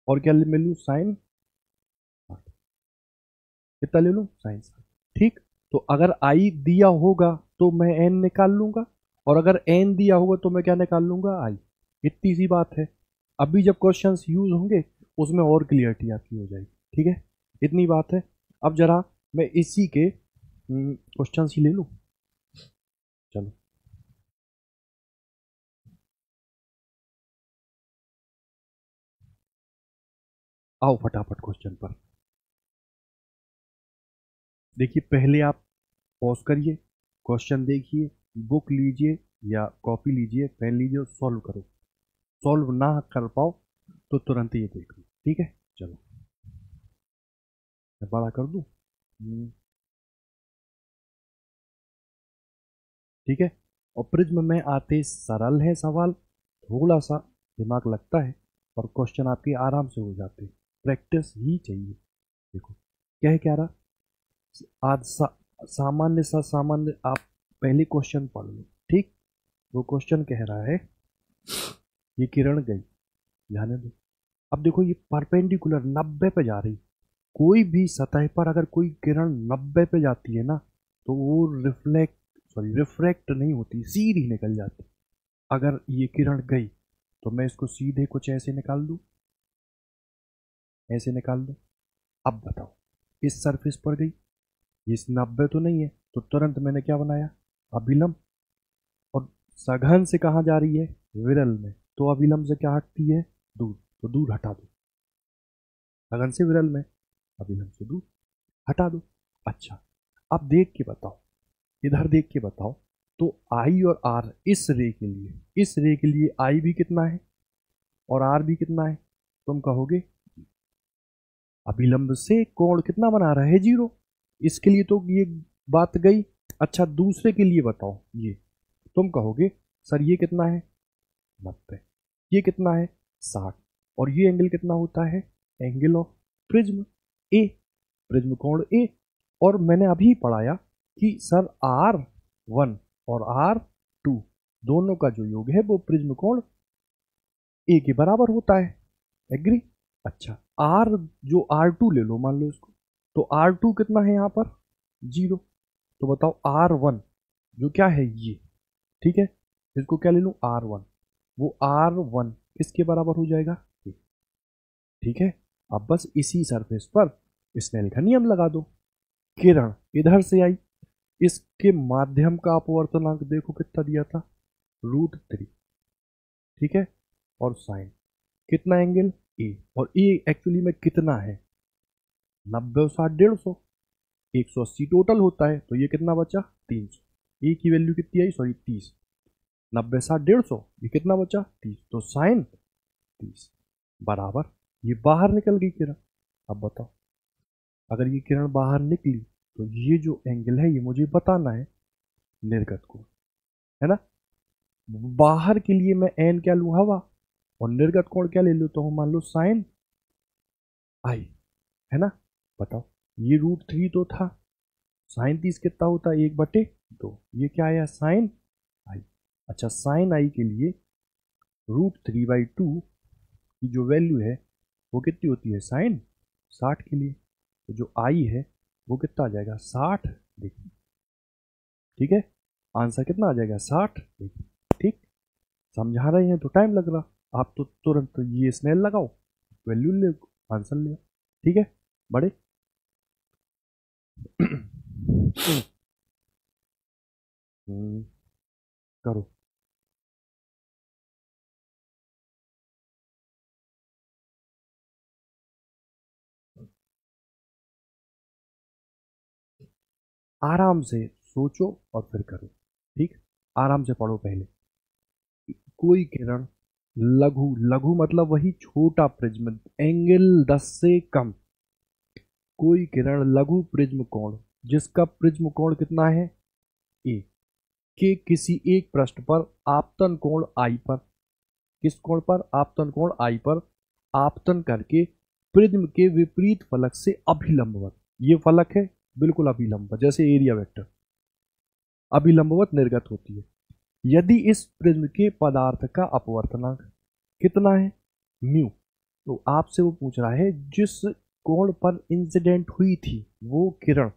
और क्या ले लूँ साइन, कितना ले लूँ साइन। ठीक, तो अगर आई दिया होगा तो मैं n निकाल लूंगा, और अगर n दिया होगा तो मैं क्या निकाल लूंगा आई। इतनी सी बात है, अभी जब क्वेश्चंस यूज होंगे उसमें और क्लियरिटी आपकी हो जाएगी। ठीक है, इतनी बात है। अब जरा मैं इसी के क्वेश्चंस ही ले लूँ, चलो आओ फटाफट क्वेश्चन पर। देखिए पहले आप पॉज करिए, क्वेश्चन देखिए, बुक लीजिए या कॉपी लीजिए, पेन लीजिए और सॉल्व करो। सॉल्व ना कर पाओ तो तुरंत ये देख लो, ठीक है। चलो मैं बड़ा कर दूं। ठीक है। और प्रिज्म में आते सरल है सवाल, थोड़ा सा दिमाग लगता है, और क्वेश्चन आपके आराम से हो जाते हैं। प्रैक्टिस ही चाहिए। देखो क्या है, क्या रहा। आज सामान्य सा सामान्य आप पहले क्वेश्चन पढ़ लो, ठीक। वो क्वेश्चन कह रहा है ये किरण गई, जाने दो। अब देखो ये परपेंडिकुलर 90 पे जा रही। कोई भी सतह पर अगर कोई किरण 90 पे जाती है ना, तो वो रिफ्रैक्ट नहीं होती, सीधी निकल जाती। अगर ये किरण गई तो मैं इसको सीधे कुछ ऐसे निकाल दूं, ऐसे निकाल दूं। अब बताओ इस सरफेस पर गई, इस 90 तो नहीं है, तो तुरंत मैंने क्या बनाया, अभिलंब। और सघन से कहाँ जा रही है, विरल में, तो अभिलंब से क्या हटती है, दूर, तो दूर हटा दो। सघन से विरल में, अभिलंब से दूर हटा दो। अच्छा अब देख के बताओ, इधर देख के बताओ, तो आई और आर इस रे के लिए, इस रे के लिए आई भी कितना है और आर भी कितना है, तुम कहोगे अभिलंब से कोण कितना बना रहा है, जीरो। इसके लिए तो ये बात गई। अच्छा दूसरे के लिए बताओ, ये तुम कहोगे सर ये कितना है, 90, ये कितना है, 60, और ये एंगल कितना होता है, angle of prism A, prism कोण ए। और मैंने अभी पढ़ाया कि सर R1 और R2 दोनों का जो योग है वो प्रिज्म कोण ए के बराबर होता है। एग्री। अच्छा आर, जो R2 ले लो, मान लो इसको, तो R2 कितना है यहाँ पर, जीरो। तो बताओ R1 जो क्या है ये, ठीक है, इसको क्या ले लूँ, R1, वो R1 किसके बराबर हो जाएगा, ठीक है। अब बस इसी सरफेस पर स्नेल का नियम लगा दो। किरण इधर से आई, इसके माध्यम का अपवर्तनांक देखो कितना दिया था, √3, ठीक है। और साइन कितना, एंगल ए, और ए एक्चुअली में कितना है, 90 और 60 150, 180 टोटल होता है, तो ये कितना बचा, 300। ए की वैल्यू कितनी आई, सॉरी 30, 90 60 150, ये कितना बचा, 30, तो साइन 30 बराबर, ये बाहर निकल गई किरण। अब बताओ अगर ये किरण बाहर निकली तो ये जो एंगल है ये मुझे बताना है, निर्गत को, है ना। बाहर के लिए मैं एन क्या लूँ, हवा, और निर्गत कोण क्या ले लूँ, तो हम मान लो साइन आई, है ना। बताओ ये √3 तो था, साइन 30 कितना होता है, 1/2, ये क्या आया, साइन आई। अच्छा साइन आई के लिए √3/2 की जो वैल्यू है वो कितनी होती है, साइन 60 के लिए, तो जो आई है वो कितना आ जाएगा, 60। देखिए ठीक है, आंसर कितना आ जाएगा, 60। देखिए ठीक, समझा रहे हैं तो टाइम लग रहा, आप तो तुरंत ये स्नेल लगाओ, वैल्यू ले, आंसर ले, ठीक है बड़े। करो। आराम से सोचो और फिर करो, ठीक। आराम से पढ़ो पहले। कोई किरण लघु, लघु मतलब वही छोटा प्रिज्म, एंगल 10 से कम, कोई किरण लघु प्रिज्म कोण जिसका प्रिज्म कोण कितना है, ए, के किसी एक पृष्ठ पर आपतन कोण आई पर, किस कोण पर, आपतन कोण आई पर आपतन करके प्रिज्म के विपरीत फलक से अभिलंबवत, ये फलक है बिल्कुल अभिलंब, जैसे एरिया वेक्टर अभिलंबवत निर्गत होती है। यदि इस प्रिज्म के पदार्थ का अपवर्तनांक कितना है, म्यू, तो आपसे वो पूछ रहा है जिस कोण पर इंसिडेंट हुई थी वो किरण,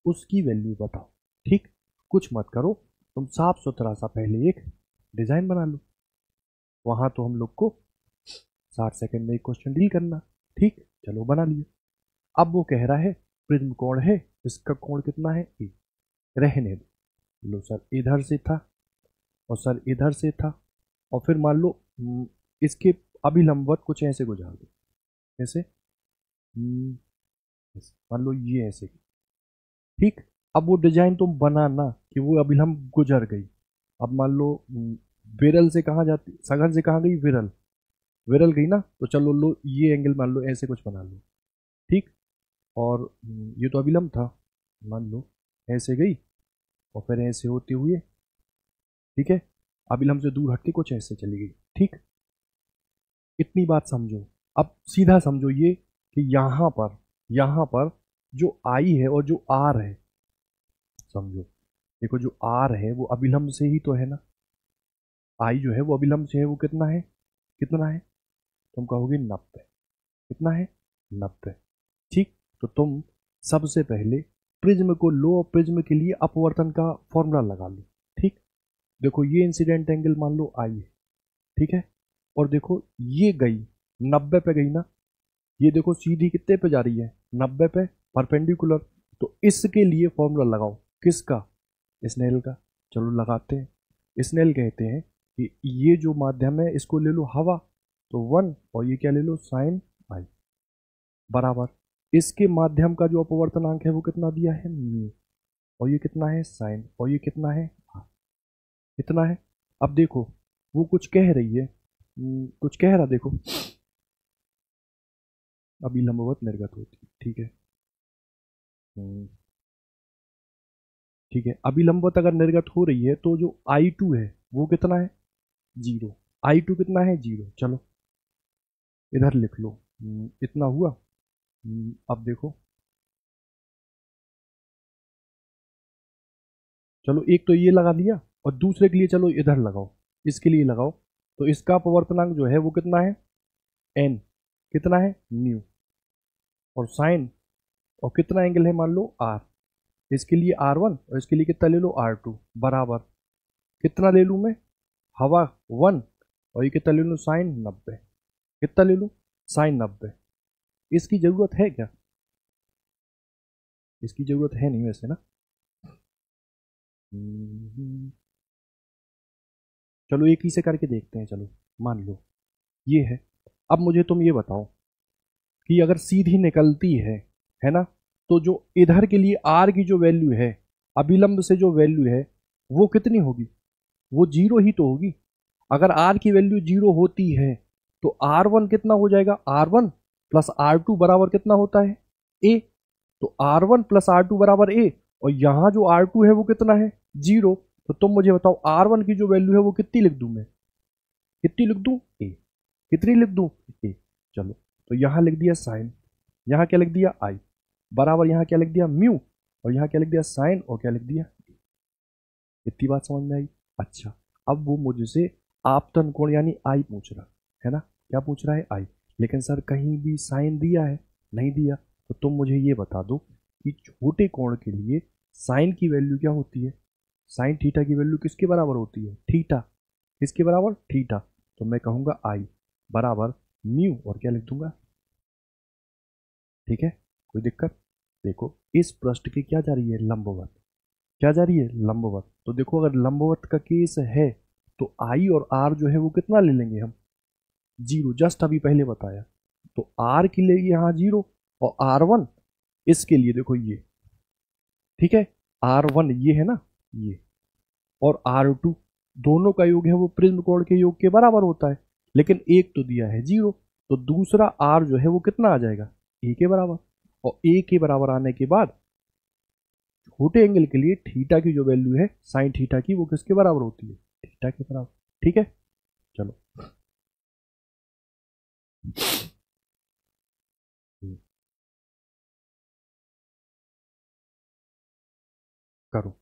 उसकी वैल्यू बताओ, ठीक। कुछ मत करो, तुम साफ सुथरा सा पहले एक डिजाइन बना लो, वहां तो हम लोग को 60 सेकंड में एक क्वेश्चन डील करना, ठीक। चलो बना लिया। अब वो कह रहा है प्रिज्म कोण है, इसका कोण कितना है, ए, रहने दो। लो सर इधर से था और सर इधर से था, और फिर मान लो इसके अभिलंबवत कुछ ऐसे गुजार दो, ऐसे, मान लो ये ऐसे, ठीक। अब वो डिजाइन तुम बनाना कि वो अभिलंब गुजर गई। अब मान लो विरल से कहाँ जाती, सघन से कहाँ गई, विरल, विरल गई ना, तो चलो लो ये एंगल मान लो ऐसे कुछ बना लो, ठीक। और ये तो अभिलंब था, मान लो ऐसे गई और फिर ऐसे होते हुए, ठीक है, अभिलंब से दूर हट के कुछ ऐसे चली गई, ठीक। इतनी बात समझो। अब सीधा समझो ये कि यहां पर जो आई है और जो आर है, समझो, देखो जो आर है वो अभिलंब से ही तो है ना, आई जो है वो अभिलंब से है, वो कितना है, कितना है, तुम कहोगे 90, कितना है, 90, ठीक। तो तुम सबसे पहले प्रिज्म को लो और प्रिज्म के लिए अपवर्तन का फॉर्मूला लगा लो, ठीक। देखो ये इंसिडेंट एंगल मान लो आई है, ठीक है, और देखो ये गई 90 पे गई ना, ये देखो सीधी कितने पे जा रही है, 90 पे, परपेंडिकुलर। तो इसके लिए फॉर्मूला लगाओ, किसका, स्नेल का। चलो लगाते हैं। स्नेल कहते हैं कि ये जो माध्यम है इसको ले लो हवा, तो 1, और ये क्या ले लो, साइन आई, बराबर इसके माध्यम का जो अपवर्तनांक है वो कितना दिया है, म्यू, और ये कितना है, साइन, और ये कितना है, कितना है। अब देखो वो कुछ कह रही है, कुछ कह रहा, देखो अभी लंबवत निर्गत होती है, ठीक है, ठीक है। अभी लंबवत अगर निर्गत हो रही है तो जो I2 है वो कितना है, 0, I2 कितना है, 0। चलो इधर लिख लो, इतना हुआ। अब देखो, चलो एक तो ये लगा दिया, और दूसरे के लिए चलो इधर लगाओ, इसके लिए लगाओ। तो इसका अपवर्तनांक जो है वो कितना है, n, कितना है, म्यू, और साइन, और कितना एंगल है मान लो r, इसके लिए R1 और इसके लिए कितना ले लो, R2, बराबर कितना ले लूँ मैं, हवा 1, और ये कितना ले लूँ, साइन 90, कितना ले लूँ, साइन 90। इसकी जरूरत है क्या, इसकी जरूरत है नहीं वैसे ना। चलो एक ही से करके देखते हैं, चलो मान लो ये है। अब मुझे तुम ये बताओ कि अगर सीधी निकलती है ना, तो जो इधर के लिए r की जो वैल्यू है, अभिलंब से जो वैल्यू है वो कितनी होगी, वो 0 ही तो होगी। अगर r की वैल्यू 0 होती है तो R1 कितना हो जाएगा, R1 प्लस R2 बराबर कितना होता है, a। तो R1 प्लस R2 बराबर a, और यहां जो R2 है वो कितना है, 0। तो तुम मुझे बताओ R1 की जो वैल्यू है वो कितनी लिख दूं मैं, कितनी लिख दूं, a, कितनी लिख दूं, a। चलो तो यहां लिख दिया साइन, यहां क्या लिख दिया, आई, बराबर यहां क्या लिख दिया, म्यू, और यहां क्या लिख दिया, साइन, और क्या लिख दिया, इतनी बात समझ में आई। अच्छा, अब वो मुझसे आपतन कोण यानी आई पूछ रहा है ना, क्या पूछ रहा है, आई। लेकिन सर कहीं भी साइन दिया है, नहीं दिया। तो तुम मुझे ये बता दो कि छोटे कोण के लिए साइन की वैल्यू क्या होती है, साइन थीटा की वैल्यू किसके बराबर होती है, थीटा, किसके बराबर, थीटा। तो मैं कहूंगा आई बराबर म्यू, और क्या लिख दूंगा, ठीक है, कोई दिक्कत। देखो इस पृष्ठ की क्या जा रही है, लंबवत, क्या जा रही है, लंबवत। तो देखो अगर लंबवत का केस है तो आई और आर जो है वो कितना ले लेंगे हम, 0, जस्ट अभी पहले बताया। तो आर के लिए यहाँ 0, और R1 इसके लिए देखो ये, ठीक है, R1 ये है ना, ये, और R2 दोनों का योग है वो प्रिज्म कोण के योग के बराबर होता है। लेकिन एक तो दिया है 0, तो दूसरा R जो है वो कितना आ जाएगा, a के बराबर। और a के बराबर आने के बाद छोटे एंगल के लिए थीटा की जो वैल्यू है साइन थीटा की, वो किसके बराबर होती है, थीटा के बराबर, ठीक है। चलो करो,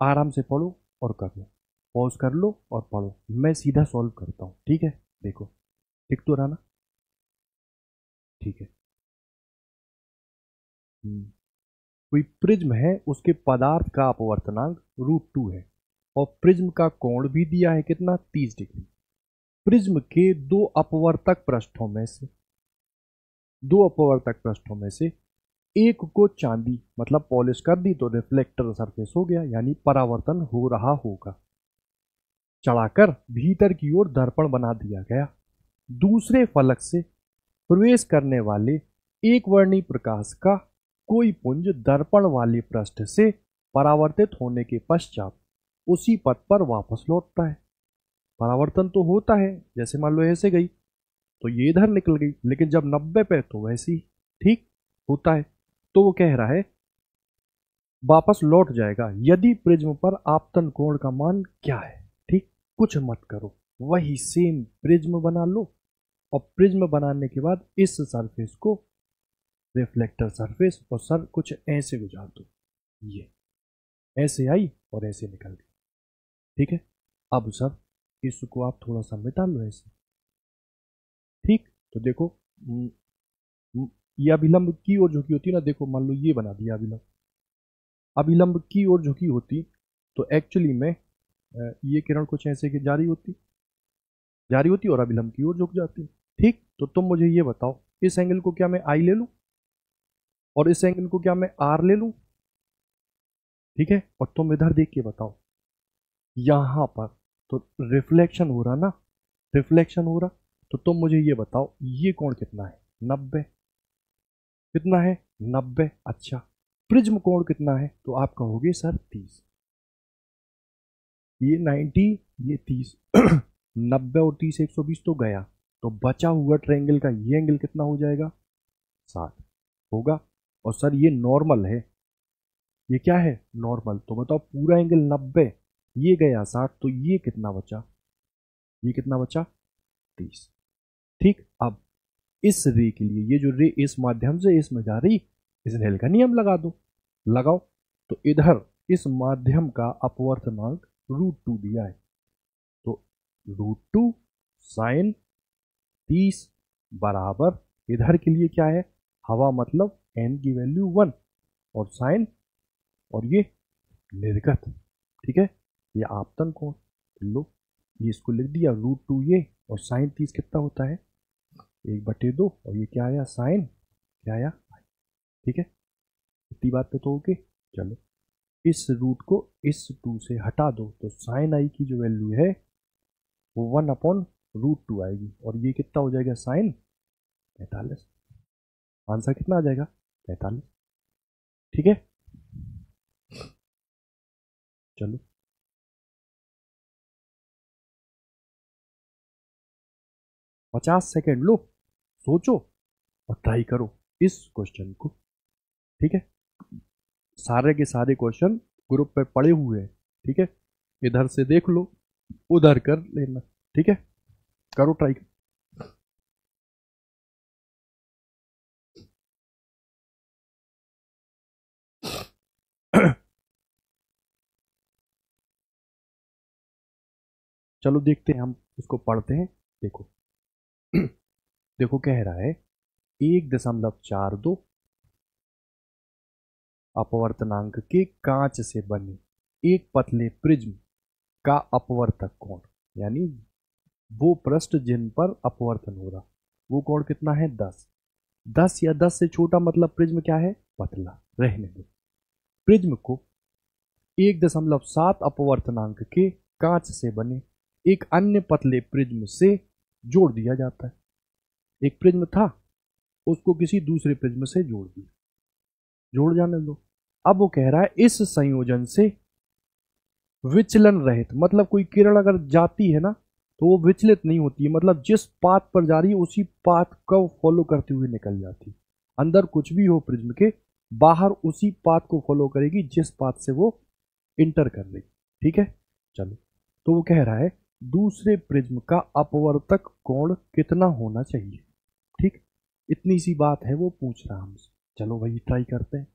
आराम से पढ़ो और कर लो, पॉज कर लो और पढ़ो, मैं सीधा सॉल्व करता हूँ, ठीक है। देखो ठीक तो रहा ना, ठीक है। कोई प्रिज्म है, उसके पदार्थ का अपवर्तनांक √2 है, और प्रिज्म का कोण भी दिया है कितना, 30 डिग्री। प्रिज्म के दो अपवर्तक पृष्ठों में से एक को चांदी मतलब पॉलिश कर दी तो रिफ्लेक्टर सरफेस हो गया, यानी परावर्तन हो रहा होगा, चढ़ाकर भीतर की ओर दर्पण बना दिया गया। दूसरे फलक से प्रवेश करने वाले एक वर्णी प्रकाश का कोई पुंज दर्पण वाले पृष्ठ से परावर्तित होने के पश्चात उसी पथ पर वापस लौटता है। परावर्तन तो होता है, जैसे मान लो ऐसे गई तो ये इधर निकल गई, लेकिन जब 90 पे तो वैसे ही ठीक होता है। तो वो कह रहा है वापस लौट जाएगा यदि प्रिज्म पर आपतन कोण का मान क्या है। ठीक, कुछ मत करो, वही सेम प्रिज्म बना लो और प्रिज्म बनाने के बाद इस सरफेस को रिफ्लेक्टर सरफेस और सर कुछ ऐसे गुजार दो, ये ऐसे आई और ऐसे निकल गई। ठीक है, अब सर इसको आप थोड़ा सा मिटा लो ऐसे। ठीक, तो देखो ये अभिलंब की ओर झुकी होती ना, देखो मान लो ये बना दिया अभिलंब, अभिलंब की ओर झुकी होती तो एक्चुअली में ये किरण कुछ ऐसे की जा रही होती और अभिलंब की ओर झुक जाती। ठीक, तो तुम मुझे ये बताओ इस एंगल को क्या मैं आई ले लूं और इस एंगल को क्या मैं आर ले लूं। ठीक है, और तुम इधर देख के बताओ, यहां पर तो रिफ्लेक्शन हो रहा ना, रिफ्लेक्शन हो रहा, तो तुम मुझे ये बताओ ये कोण कितना है, 90। कितना है, 90। अच्छा, प्रिज्म कोण कितना है, तो आप कहोगे सर 30। ये 90, ये 30 90 और 30 120 तो गया, तो बचा हुआ ट्रायंगल का ये एंगल कितना हो जाएगा, 60 होगा। और सर ये नॉर्मल है, ये क्या है, नॉर्मल। तो बताओ पूरा एंगल 90, ये गया 60, तो ये कितना बचा, ये कितना बचा, 30। ठीक, अब इस रे के लिए ये जो रे इस माध्यम से इसमें जा रही, स्नेल का नियम लगा दो, लगाओ। तो इधर इस माध्यम का अपवर्तनांक √2 दिया है, तो √2 साइन 30 बराबर इधर के लिए क्या है, हवा मतलब n की वैल्यू 1 और साइन और ये निर्गत। ठीक है, ये आपतन कोण, लो ये इसको लिख दिया √2 ये, और साइन 30 कितना होता है 1/2, और ये क्या आया साइन, क्या आया। ठीक है, इतनी बात पे तो ओके। चलो इस रूट को इस 2 से हटा दो, तो साइन आई की जो वैल्यू है वो 1/√2 आएगी, और ये कितना हो जाएगा साइन 45। आंसर कितना आ जाएगा, 45। ठीक है, चलो 50 सेकेंड लो, सोचो और ट्राई करो इस क्वेश्चन को। ठीक है, सारे के सारे क्वेश्चन ग्रुप पे पड़े हुए हैं। ठीक है, इधर से देख लो, उधर कर लेना। ठीक है, करो ट्राई। चलो देखते हैं, हम इसको पढ़ते हैं। देखो देखो कह रहा है 1.42 अपवर्तनांक के कांच से बने एक पतले प्रिज्म का अपवर्तक कोण, यानी वो पृष्ठ जिन पर अपवर्तन हो रहा, वो कोण कितना है 10। 10 या 10 से छोटा मतलब प्रिज्म क्या है, पतला, रहने दो। प्रिज्म को 1.7 अपवर्तनांक के कांच से बने एक अन्य पतले प्रिज्म से जोड़ दिया जाता है। एक प्रिज्म था, उसको किसी दूसरे प्रिज्म से जोड़ दिया, जोड़ जाने दो। अब वो कह रहा है इस संयोजन से विचलन रहित, मतलब कोई किरण अगर जाती है ना तो वो विचलित नहीं होती है, मतलब जिस पाथ पर जा रही है उसी पाथ को फॉलो करते हुए निकल जाती है। अंदर कुछ भी हो प्रिज्म के, बाहर उसी पाथ को फॉलो करेगी जिस पाथ से वो इंटर कर रही। ठीक है, चलो तो वो कह रहा है दूसरे प्रिज्म का अपवर्तक कोण कितना होना चाहिए। ठीक, इतनी सी बात है, वो पूछ रहा हमसे। चलो वही ट्राई करते हैं।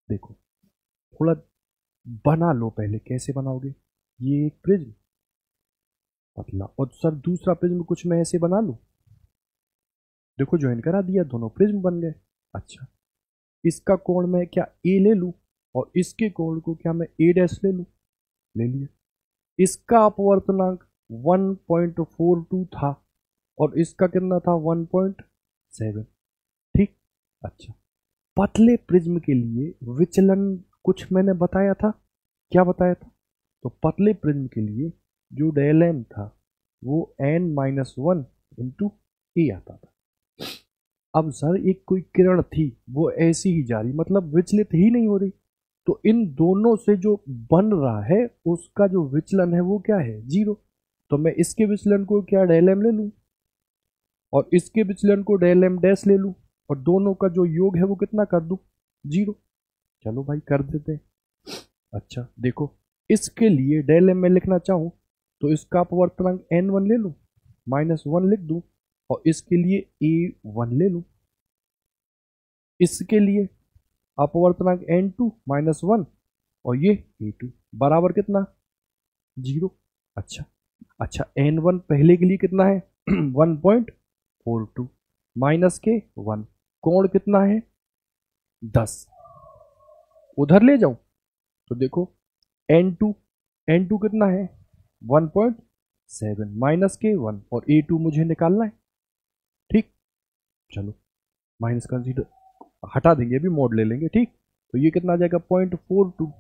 देखो थोड़ा बना लो पहले, कैसे बनाओगे, ये एक प्रिज्म पतला, और सर दूसरा प्रिज्म कुछ मैं ऐसे बना लूं, देखो ज्वाइन करा दिया, दोनों प्रिज्म बन गए। अच्छा, इसका कोण मैं क्या ए ले लूं, और इसके कोण को क्या मैं a' ले लूं, ले लिया। इसका अपवर्तनांक 1.42 था और इसका कितना था 1.7। ठीक, अच्छा, पतले प्रिज्म के लिए विचलन कुछ मैंने बताया था, क्या बताया था, तो पतले प्रिज्म के लिए जो डेल एम था वो n-1 इंटू ए आता था। अब सर एक कोई किरण थी वो ऐसी ही जा रही, मतलब विचलित ही नहीं हो रही, तो इन दोनों से जो बन रहा है उसका जो विचलन है वो क्या है, जीरो। तो मैं इसके विचलन को क्या डेल एम ले लूं और इसके विचलन को डेल एम डैश ले लूं और दोनों का जो योग है वो कितना कर दूं, जीरो। चलो भाई कर देते हैं। अच्छा देखो, इसके लिए डेल एम में लिखना चाहूं तो इसका अपवर्तनांक एन वन ले लूं, -1 लिख दूं, और इसके लिए ए वन ले लूं। इसके लिए अपवर्तनांक एन टू -1 और ये ए टू बराबर कितना, जीरो। अच्छा अच्छा, एन वन पहले के लिए कितना है 1.42 माइनस के 1, कोण कितना है 10, उधर ले जाऊं तो देखो एन टू कितना है 1.7 माइनस के 1 और ए टू मुझे निकालना है। ठीक, चलो माइनस कंसीडर हटा देंगे, अभी मोड ले लेंगे। ठीक, तो ये कितना आ जाएगा 0.42,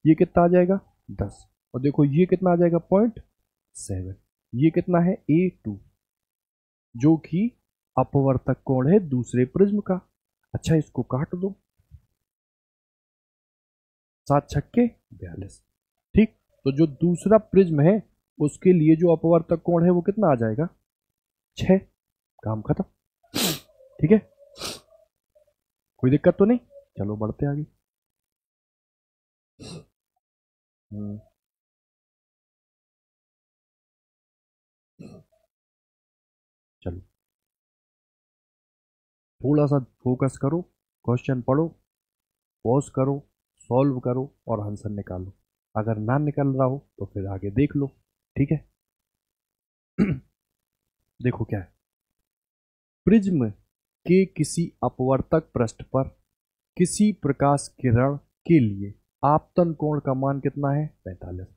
ये कितना आ जाएगा 10, और देखो ये कितना आ जाएगा 0.7, ये कितना है ए टू, जो कि अपवर्तक कोण है दूसरे प्रिज्म का। अच्छा इसको काट दो, 7 छक्के 42। ठीक, तो जो दूसरा प्रिज्म है उसके लिए जो अपवर्तक कोण है वो कितना आ जाएगा 6, काम खत्म। ठीक है, कोई दिक्कत तो नहीं, चलो बढ़ते आगे। चलो थोड़ा सा फोकस करो, क्वेश्चन पढ़ो, पॉज करो, सॉल्व करो और आंसर निकालो। अगर ना निकल रहा हो तो फिर आगे देख लो। ठीक है देखो क्या है, प्रिज्म के किसी अपवर्तक पृष्ठ पर किसी प्रकाश किरण के लिए आपतन कोण का मान कितना है 45,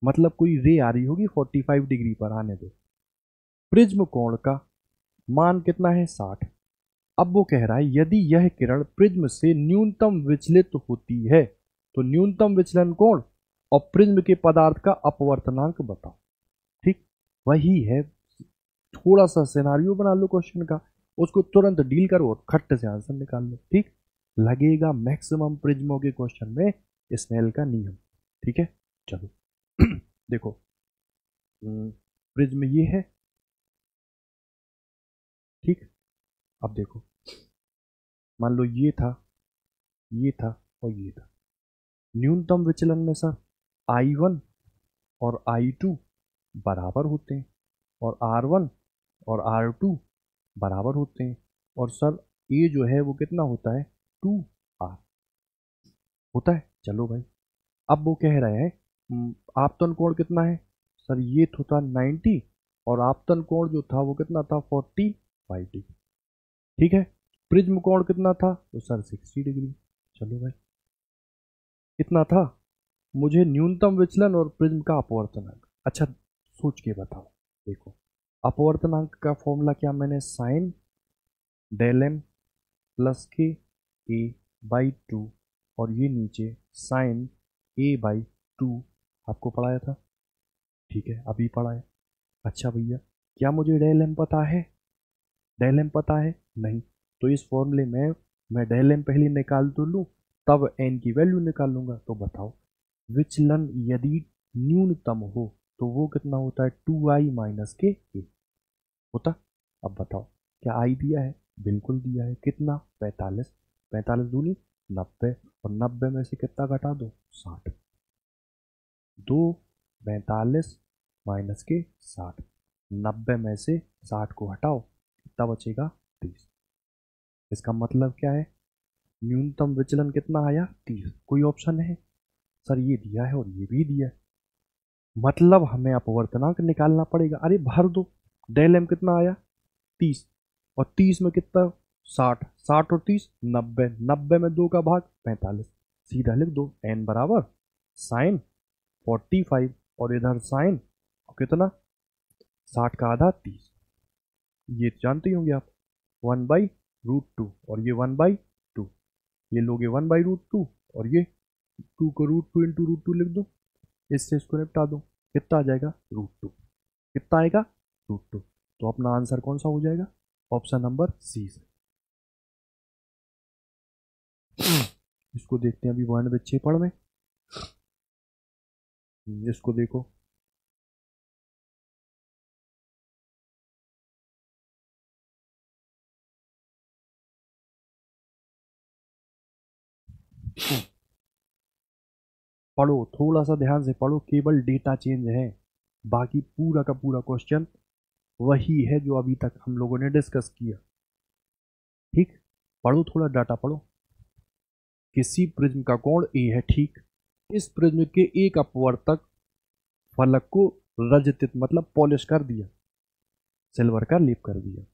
मतलब कोई रे आ रही होगी 45 डिग्री पर, आने दो। प्रिज्म कोण का मान कितना है 60। अब वो कह रहा है यदि यह किरण प्रिज्म से न्यूनतम विचलित होती है तो न्यूनतम विचलन कोण और प्रिज्म के पदार्थ का अपवर्तनांक बताओ। ठीक, वही है, थोड़ा सा सिनारियो बना लो क्वेश्चन का, उसको तुरंत डील करो और खट्ट से आंसर निकाल लो। ठीक, लगेगा मैक्सिमम प्रिज्मों के क्वेश्चन में स्नेल का नियम। ठीक है, चलो देखो प्रिज्म ये है। ठीक, अब देखो मान लो ये था, ये था और ये था। न्यूनतम विचलन में सर I1 और I2 बराबर होते हैं और R1 और R2 बराबर होते हैं, और सर ये जो है वो कितना होता है 2R होता है। चलो भाई, अब वो कह रहे हैं आपतन कोण कितना है सर, ये तो था 90 और आपतन कोण जो था वो कितना था 45 डिग्री। ठीक है, प्रिज्म कोण कितना था तो सर 60 डिग्री। चलो भाई कितना था, मुझे न्यूनतम विचलन और प्रिज्म का अपवर्तनांक। अच्छा सोच के बताओ, देखो अपवर्तनांक का फॉर्मूला क्या, मैंने साइन डेल एम प्लस के ए बाई टू और ये नीचे साइन ए बाई टू आपको पढ़ाया था। ठीक है, अभी पढ़ाया। अच्छा भैया क्या मुझे डेल एम पता है, डेल एम पता है नहीं, तो इस फॉर्मूले में मैं डेल एम पहले निकाल तो लूँ तब एन की वैल्यू निकालूंगा। तो बताओ विचलन यदि न्यूनतम हो तो वो कितना होता है 2i माइनस के ए होता। अब बताओ क्या आई दिया है, बिल्कुल दिया है, कितना 45, 45 दूनी 90 और 90 में से कितना घटा दो 60, 2 45 माइनस के 60, 90 में से 60 को हटाओ कितना बचेगा 30। इसका मतलब क्या है, न्यूनतम विचलन कितना आया 30। कोई ऑप्शन है सर, ये दिया है और ये भी दिया है, मतलब हमें अपवर्तनांक निकालना पड़ेगा। अरे भर दो, डेल एम कितना आया 30 और 30 में कितना 60, 60 और 30 90, 90 में 2 का भाग 45, सीधा लिख दो एन बराबर साइन 45 और इधर साइन कितना 60 का आधा 30, ये जानते ही होंगे आप 1/√2 और ये 1/2, ये लोगे 1/√2 और ये 2 को √2 इंटू √2 लिख दो, इससे इसको निपटा दो, कितना आ जाएगा √2, कितना आएगा √2। तो अपना आंसर कौन सा हो जाएगा? ऑप्शन नंबर सी से। इसको देखते हैं अभी वर्ण विक्षेपण में। इसको देखो, पढ़ो, थोड़ा सा ध्यान से पढ़ो, केवल डेटा चेंज है, बाकी पूरा का पूरा क्वेश्चन वही है जो अभी तक हम लोगों ने डिस्कस किया। ठीक, पढ़ो, थोड़ा डाटा पढ़ो। किसी प्रिज्म का कोण ए है, ठीक, इस प्रिज्म के एक अपवर्तक फलक को रजतित मतलब पॉलिश कर दिया, सिल्वर का लेप कर दिया,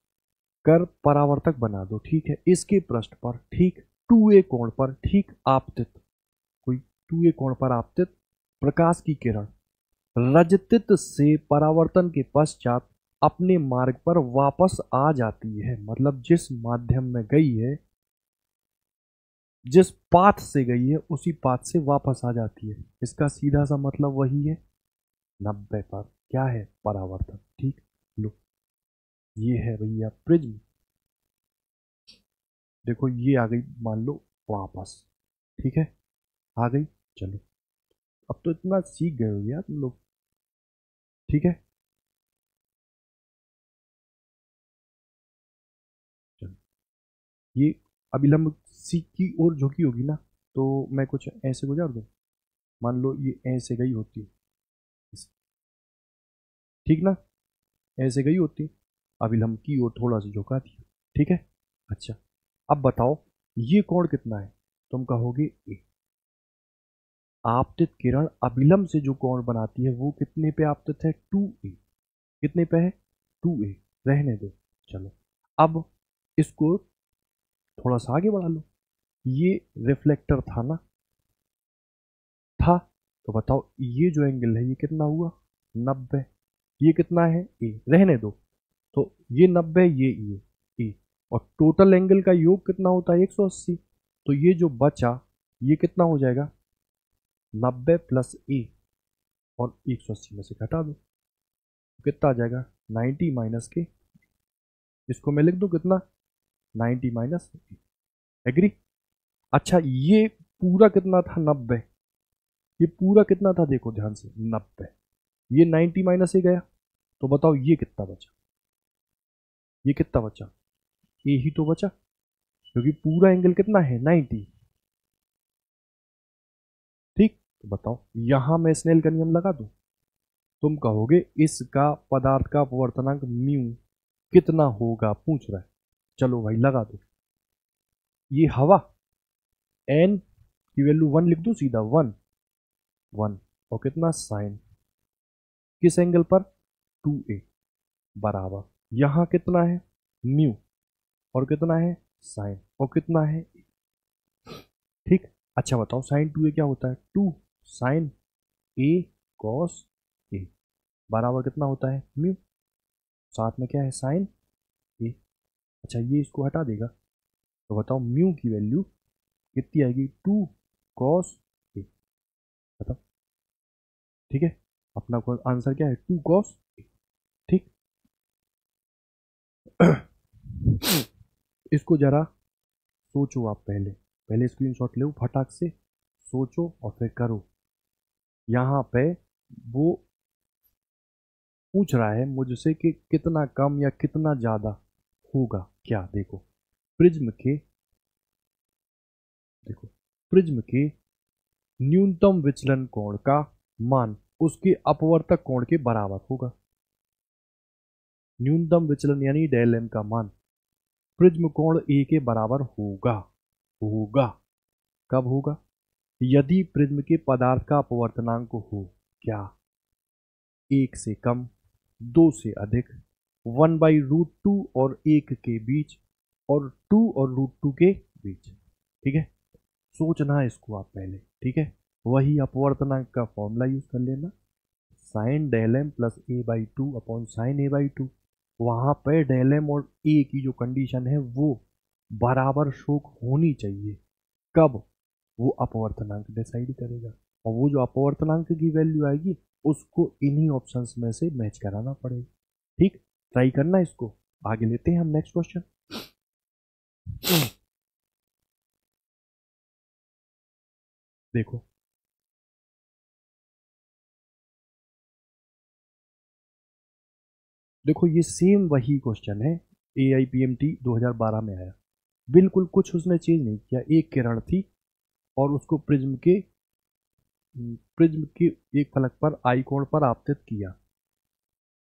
कर परावर्तक बना दो, ठीक है, इसके पृष्ठ पर ठीक 2a कोण पर ठीक आपतित, कोई 2a कोण पर आपतित प्रकाश की किरण रजतित से परावर्तन के पश्चात अपने मार्ग पर वापस आ जाती है, मतलब जिस माध्यम में गई है, जिस पाथ से गई है उसी पाथ से वापस आ जाती है। इसका सीधा सा मतलब वही है 90 पर क्या है? परावर्तन। ठीक, लो ये है भैया प्रिज्म, देखो ये आ गई मान लो वापस, ठीक है, आ गई। चलो अब तो इतना सीख गए हो यार तुम लोग, ठीक है। चलो ये अभिलंब सी की ओर झुकी होगी ना, तो मैं कुछ ऐसे गुजार दूं, मान लो ये ऐसे गई होती, ठीक ना, ऐसे गई होती, अभिलंब की ओर थोड़ा सा झुका दिया, ठीक है। अच्छा अब बताओ ये कोण कितना है? तुम कहोगे ए। आपतित किरण अभिलंब से जो कोण बनाती है वो कितने पे आपतित है? 2a। कितने पे है? 2a, रहने दो। चलो अब इसको थोड़ा सा आगे बढ़ा लो, ये रिफ्लेक्टर था ना, था, तो बताओ ये जो एंगल है ये कितना हुआ? 90। ये कितना है? ए, रहने दो, तो ये 90, ये ए, और टोटल एंगल का योग कितना होता है? 180। तो ये जो बचा ये कितना हो जाएगा? 90 प्लस ए, और 180 में से घटा दो, कितना आ जाएगा? 90 माइनस के, इसको मैं लिख दूं कितना? 90 माइनस ए, एग्री? अच्छा ये पूरा कितना था? 90। ये पूरा कितना था? देखो ध्यान से, 90, ये 90 माइनस ए गया, तो बताओ ये कितना बचा? ये कितना बचा? ए ही तो बचा, क्योंकि पूरा एंगल कितना है? 90। ठीक, तो बताओ यहां मैं स्नेल का नियम लगा दूं, तुम कहोगे इसका पदार्थ का अपवर्तनांक म्यू कितना होगा पूछ रहा है, चलो भाई लगा दो। ये हवा, एन की वैल्यू 1 लिख दो सीधा, 1 1, और कितना? साइन, किस एंगल पर? 2a, बराबर यहां कितना है? म्यू, और कितना है? साइन, और कितना है? ठीक, अच्छा बताओ साइन 2a क्या होता है? 2 साइन ए कॉस ए, बराबर कितना होता है? म्यू, साथ में क्या है? साइन ए। अच्छा ये इसको हटा देगा, तो बताओ म्यू की वैल्यू कितनी आएगी? 2 कॉस ए, बताओ, ठीक है, अपना आंसर क्या है? 2 कॉस ए। ठीक इसको जरा सोचो आप, पहले पहले स्क्रीनशॉट लो फटाक से, सोचो और फिर करो। यहाँ पे वो पूछ रहा है मुझसे कि कितना कम या कितना ज्यादा होगा क्या। देखो प्रिज्म के, देखो प्रिज्म के न्यूनतम विचलन कोण का मान उसके अपवर्तक कोण के बराबर होगा। न्यूनतम विचलन यानी डेल एम का मान प्रिज्म कोण ए के बराबर होगा। होगा कब होगा? यदि प्रिज्म के पदार्थ का अपवर्तनांक हो क्या? 1 से कम, 2 से अधिक, 1/√2 और 1 के बीच, और 2 और √2 के बीच। ठीक है, सोचना है इसको आप पहले, ठीक है। वही अपवर्तनांक का फॉर्मूला यूज कर लेना, sine del M plus A by two upon sine A by two. वहां पर डेल एम और ए की जो कंडीशन है वो बराबर शोक होनी चाहिए। कब? वो अपवर्तनांक डिसाइड करेगा, और वो जो अपवर्तनांक की वैल्यू आएगी उसको इन्हीं ऑप्शंस में से मैच कराना पड़ेगा। ठीक, ट्राई करना इसको। आगे लेते हैं हम नेक्स्ट क्वेश्चन। देखो देखो ये सेम वही क्वेश्चन है, AIPMT 2012 में आया, बिल्कुल कुछ उसने चेंज नहीं किया। एक किरण थी और उसको प्रिज्म के एक फलक पर आई कोण पर आपतित किया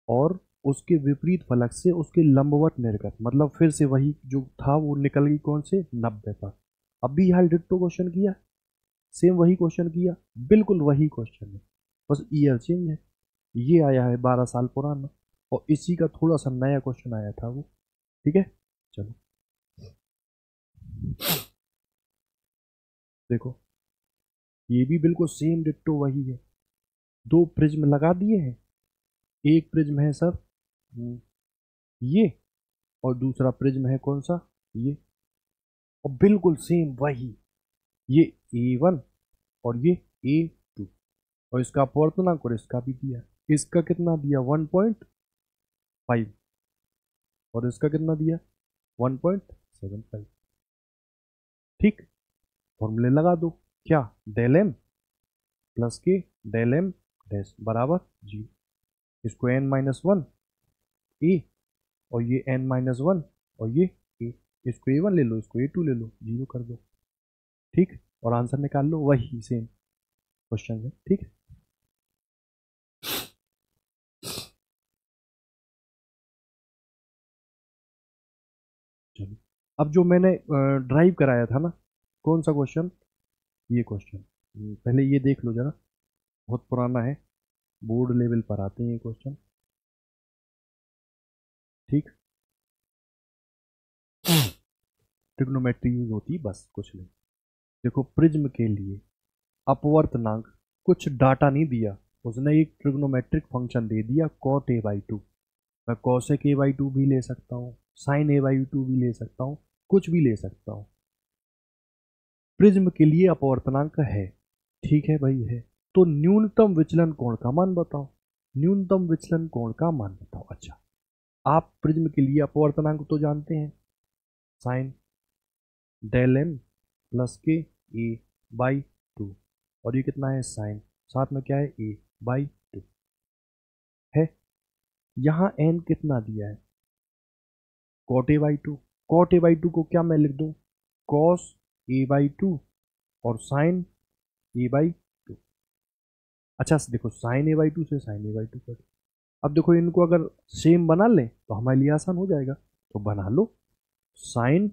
और उसके विपरीत फलक से उसके लंबवत निर्गत, मतलब फिर से वही जो था वो निकल गई कौन से 90 पर। अब भी यहाँ डिट्टो क्वेश्चन किया, सेम वही क्वेश्चन किया, बिल्कुल वही क्वेश्चन है, बस ईयर चेंज है। ये आया है 12 साल पुराना और इसी का थोड़ा सा नया क्वेश्चन आया था वो। ठीक है, चलो देखो ये भी बिल्कुल सेम डिट्टो वही है। दो प्रिज्म लगा दिए हैं, एक प्रिज्म है सर ये, और दूसरा प्रिज्म है कौन सा, ये, और बिल्कुल सेम वही, ये A1 और ये A2, और इसका अपवर्तनांक और इसका भी दिया। इसका कितना दिया 1.5 और इसका कितना दिया 1.75। ठीक, फॉर्मूले लगा दो, क्या, डेल एम प्लस के डेल एम डैश बराबर 0। इसको n-1 ए और ये n-1 और ये ए, इसको A1 ले लो, इसको A2 ले लो, 0 कर दो। ठीक, और आंसर निकाल लो, वही सेम क्वेश्चन है। ठीक, चलो अब जो मैंने ड्राइव कराया था ना, कौन सा क्वेश्चन, ये क्वेश्चन, पहले ये देख लो जरा, बहुत पुराना है, बोर्ड लेवल पर आते हैं ये क्वेश्चन। ठीक, ट्रिग्नोमेट्री यूज होती, बस कुछ नहीं। देखो प्रिज्म के लिए अपवर्तनांक कुछ डाटा नहीं दिया, उसने एक ट्रिग्नोमेट्रिक फंक्शन दे दिया cot a/2। मैं cosec a/2 भी ले सकता हूँ, sin a/2 भी ले सकता हूँ, कुछ भी ले सकता हूँ। प्रिज्म के लिए अपवर्तनांक है, ठीक है भाई है, तो न्यूनतम विचलन कोण का मान बताओ, न्यूनतम विचलन कोण का मान बताओ। अच्छा, आप प्रिज्म के लिए अपवर्तनांक तो जानते हैं, साइन डेल एम प्लस के A/2, और ये कितना है साइन, साथ में क्या है A/2 है। यहाँ n कितना दिया है cot a/2, cot a/2 को क्या मैं लिख दूं, cos a/2 और sin a/2। अच्छा देखो sin a/2 से sin a/2 कर, अब देखो इनको अगर सेम बना लें तो हमारे लिए आसान हो जाएगा, तो बना लो sine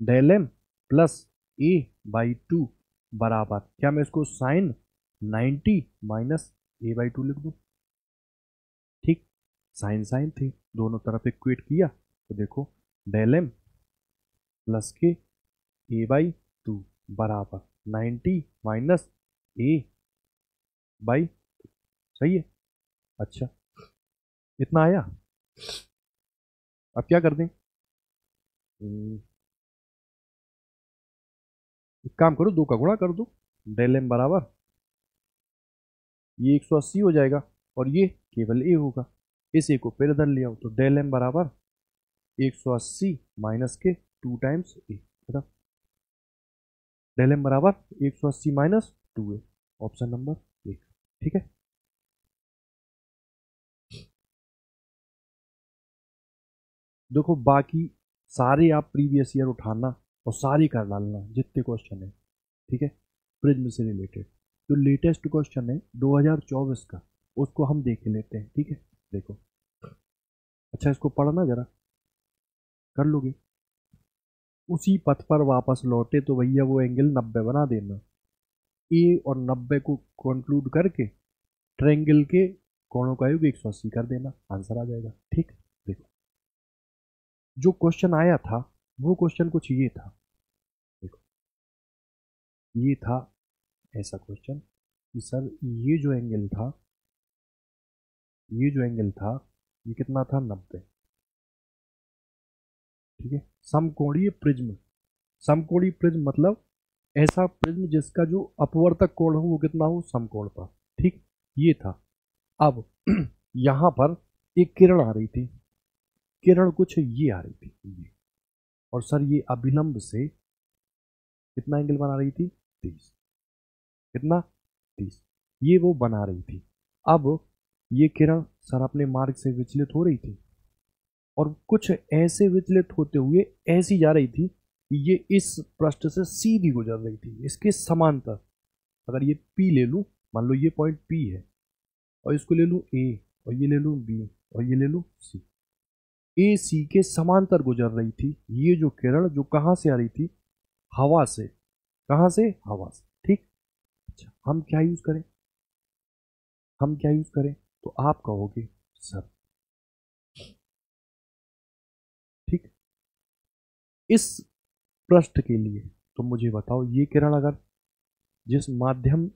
del M plus a/2 बराबर, क्या मैं इसको साइन 90 माइनस a/2 लिख दूं। ठीक, साइन साइन थे, दोनों तरफ इक्वेट किया तो देखो डेल एम प्लस के a/2 बराबर 90 माइनस a/2, सही है। अच्छा, इतना आया, अब क्या कर दें, एक काम करो, 2 का गुणा कर दो, डेल एम बराबर ये 180 हो जाएगा और ये केवल ए होगा, इस ए को फिर इधर ले आओ, तो डेल एम बराबर 180 माइनस के 2 टाइम्स ए, बता डेल एम बराबर 180 माइनस 2a, ऑप्शन नंबर 1। ठीक है, देखो बाकी सारे आप प्रीवियस ईयर उठाना और सारे कर डालना जितने क्वेश्चन है। ठीक है, प्रिज्म से रिलेटेड जो लेटेस्ट क्वेश्चन है 2024 का, उसको हम देख लेते हैं। ठीक है, देखो, अच्छा इसको पढ़ना जरा, कर लोगे। उसी पथ पर वापस लौटे तो भैया वो एंगल 90 बना देना, ए और 90 को कंक्लूड करके ट्रायंगल के कोणों का योग 180 कर देना, आंसर आ जाएगा। ठीक, देखो जो क्वेश्चन आया था वो क्वेश्चन कुछ ये था, देखो ये था ऐसा क्वेश्चन कि सर ये जो एंगल था, ये जो एंगल था ये कितना था 90। ठीक है, समकोणीय प्रिज्म, समकोणीय प्रिज्म मतलब ऐसा प्रिज्म जिसका जो अपवर्तक कोण हो वो कितना हो समकोण पर। ठीक, ये था। अब यहाँ पर एक किरण आ रही थी, किरण कुछ ये आ रही थी ये, और सर ये अभिलंब से कितना एंगल बना रही थी, 30। कितना, 30। ये वो बना रही थी। अब ये किरण सर अपने मार्ग से विचलित हो रही थी, और कुछ ऐसे विचलित होते हुए ऐसी जा रही थी कि ये इस पृष्ठ से सीधी गुजर रही थी, इसके समांतर। अगर ये P ले लूँ, मान लो ये पॉइंट P है, और इसको ले लूँ A, और ये ले लूँ B, और ये ले लूँ C। ए सी के समांतर गुजर रही थी ये जो किरण, जो कहाँ से आ रही थी, हवा से। कहाँ से, हवा से, ठीक। अच्छा, हम क्या यूज करें, हम क्या यूज करें, तो आप कहोगे सर, ठीक, इस पृष्ठ के लिए तो मुझे बताओ, ये किरण अगर जिस माध्यम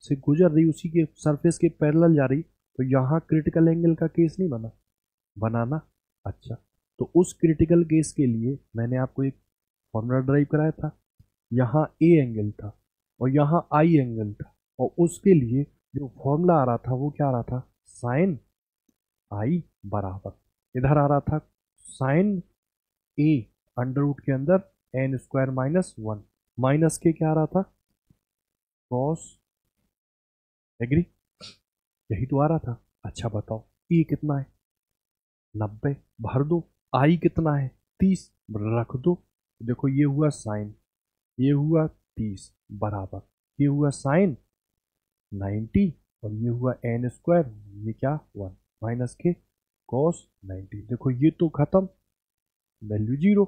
से गुजर रही उसी के सरफेस के पैरेलल जा रही, तो यहाँ क्रिटिकल एंगल का केस नहीं बना, बनाना। अच्छा, तो उस क्रिटिकल केस के लिए मैंने आपको एक फॉर्मूला ड्राइव कराया था। यहाँ ए एंगल था और यहाँ आई एंगल था, और उसके लिए जो फॉर्मूला आ रहा था वो क्या आ रहा था, साइन आई बराबर, इधर आ रहा था साइन ए अंडर रूट के अंदर एन स्क्वायर माइनस 1, माइनस के क्या आ रहा था, कॉस, एग्री, यही तो आ रहा था। अच्छा बताओ, ए कितना है, 90, भर दो। आई कितना है, 30, रख दो। देखो ये हुआ साइन, ये हुआ 30 बराबर, ये हुआ साइन 90, और ये हुआ एन स्क्वायर, ये क्या 1 माइनस के कॉस 90। देखो ये तो खत्म, वैल्यू 0,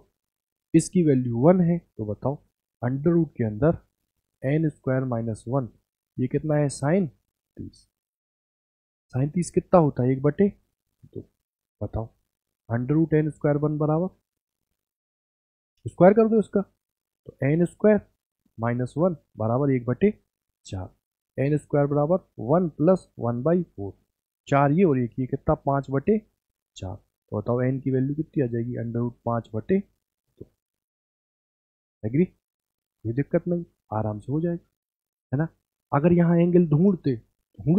इसकी वैल्यू 1 है, तो बताओ अंडर रूट के अंदर एन स्क्वायर माइनस 1, ये कितना है, साइन 30। साइन 30 कितना होता है, 1/2, तो बताओ अंडर रूट एन स्क्वायर 1 बराबर, स्क्वायर कर दो इसका, तो एन स्क्वायर माइनस 1 बराबर 1/4, एन स्क्वायर बराबर 1 प्लस 1/4, 4 ये और 1 ये कितना, 5/4। तो बताओ एन की वैल्यू कितनी आ जाएगी, अंडर रूट 5/2। एग्री, कोई दिक्कत नहीं, आराम से हो जाएगा, है ना। अगर यहाँ एंगल ढूंढ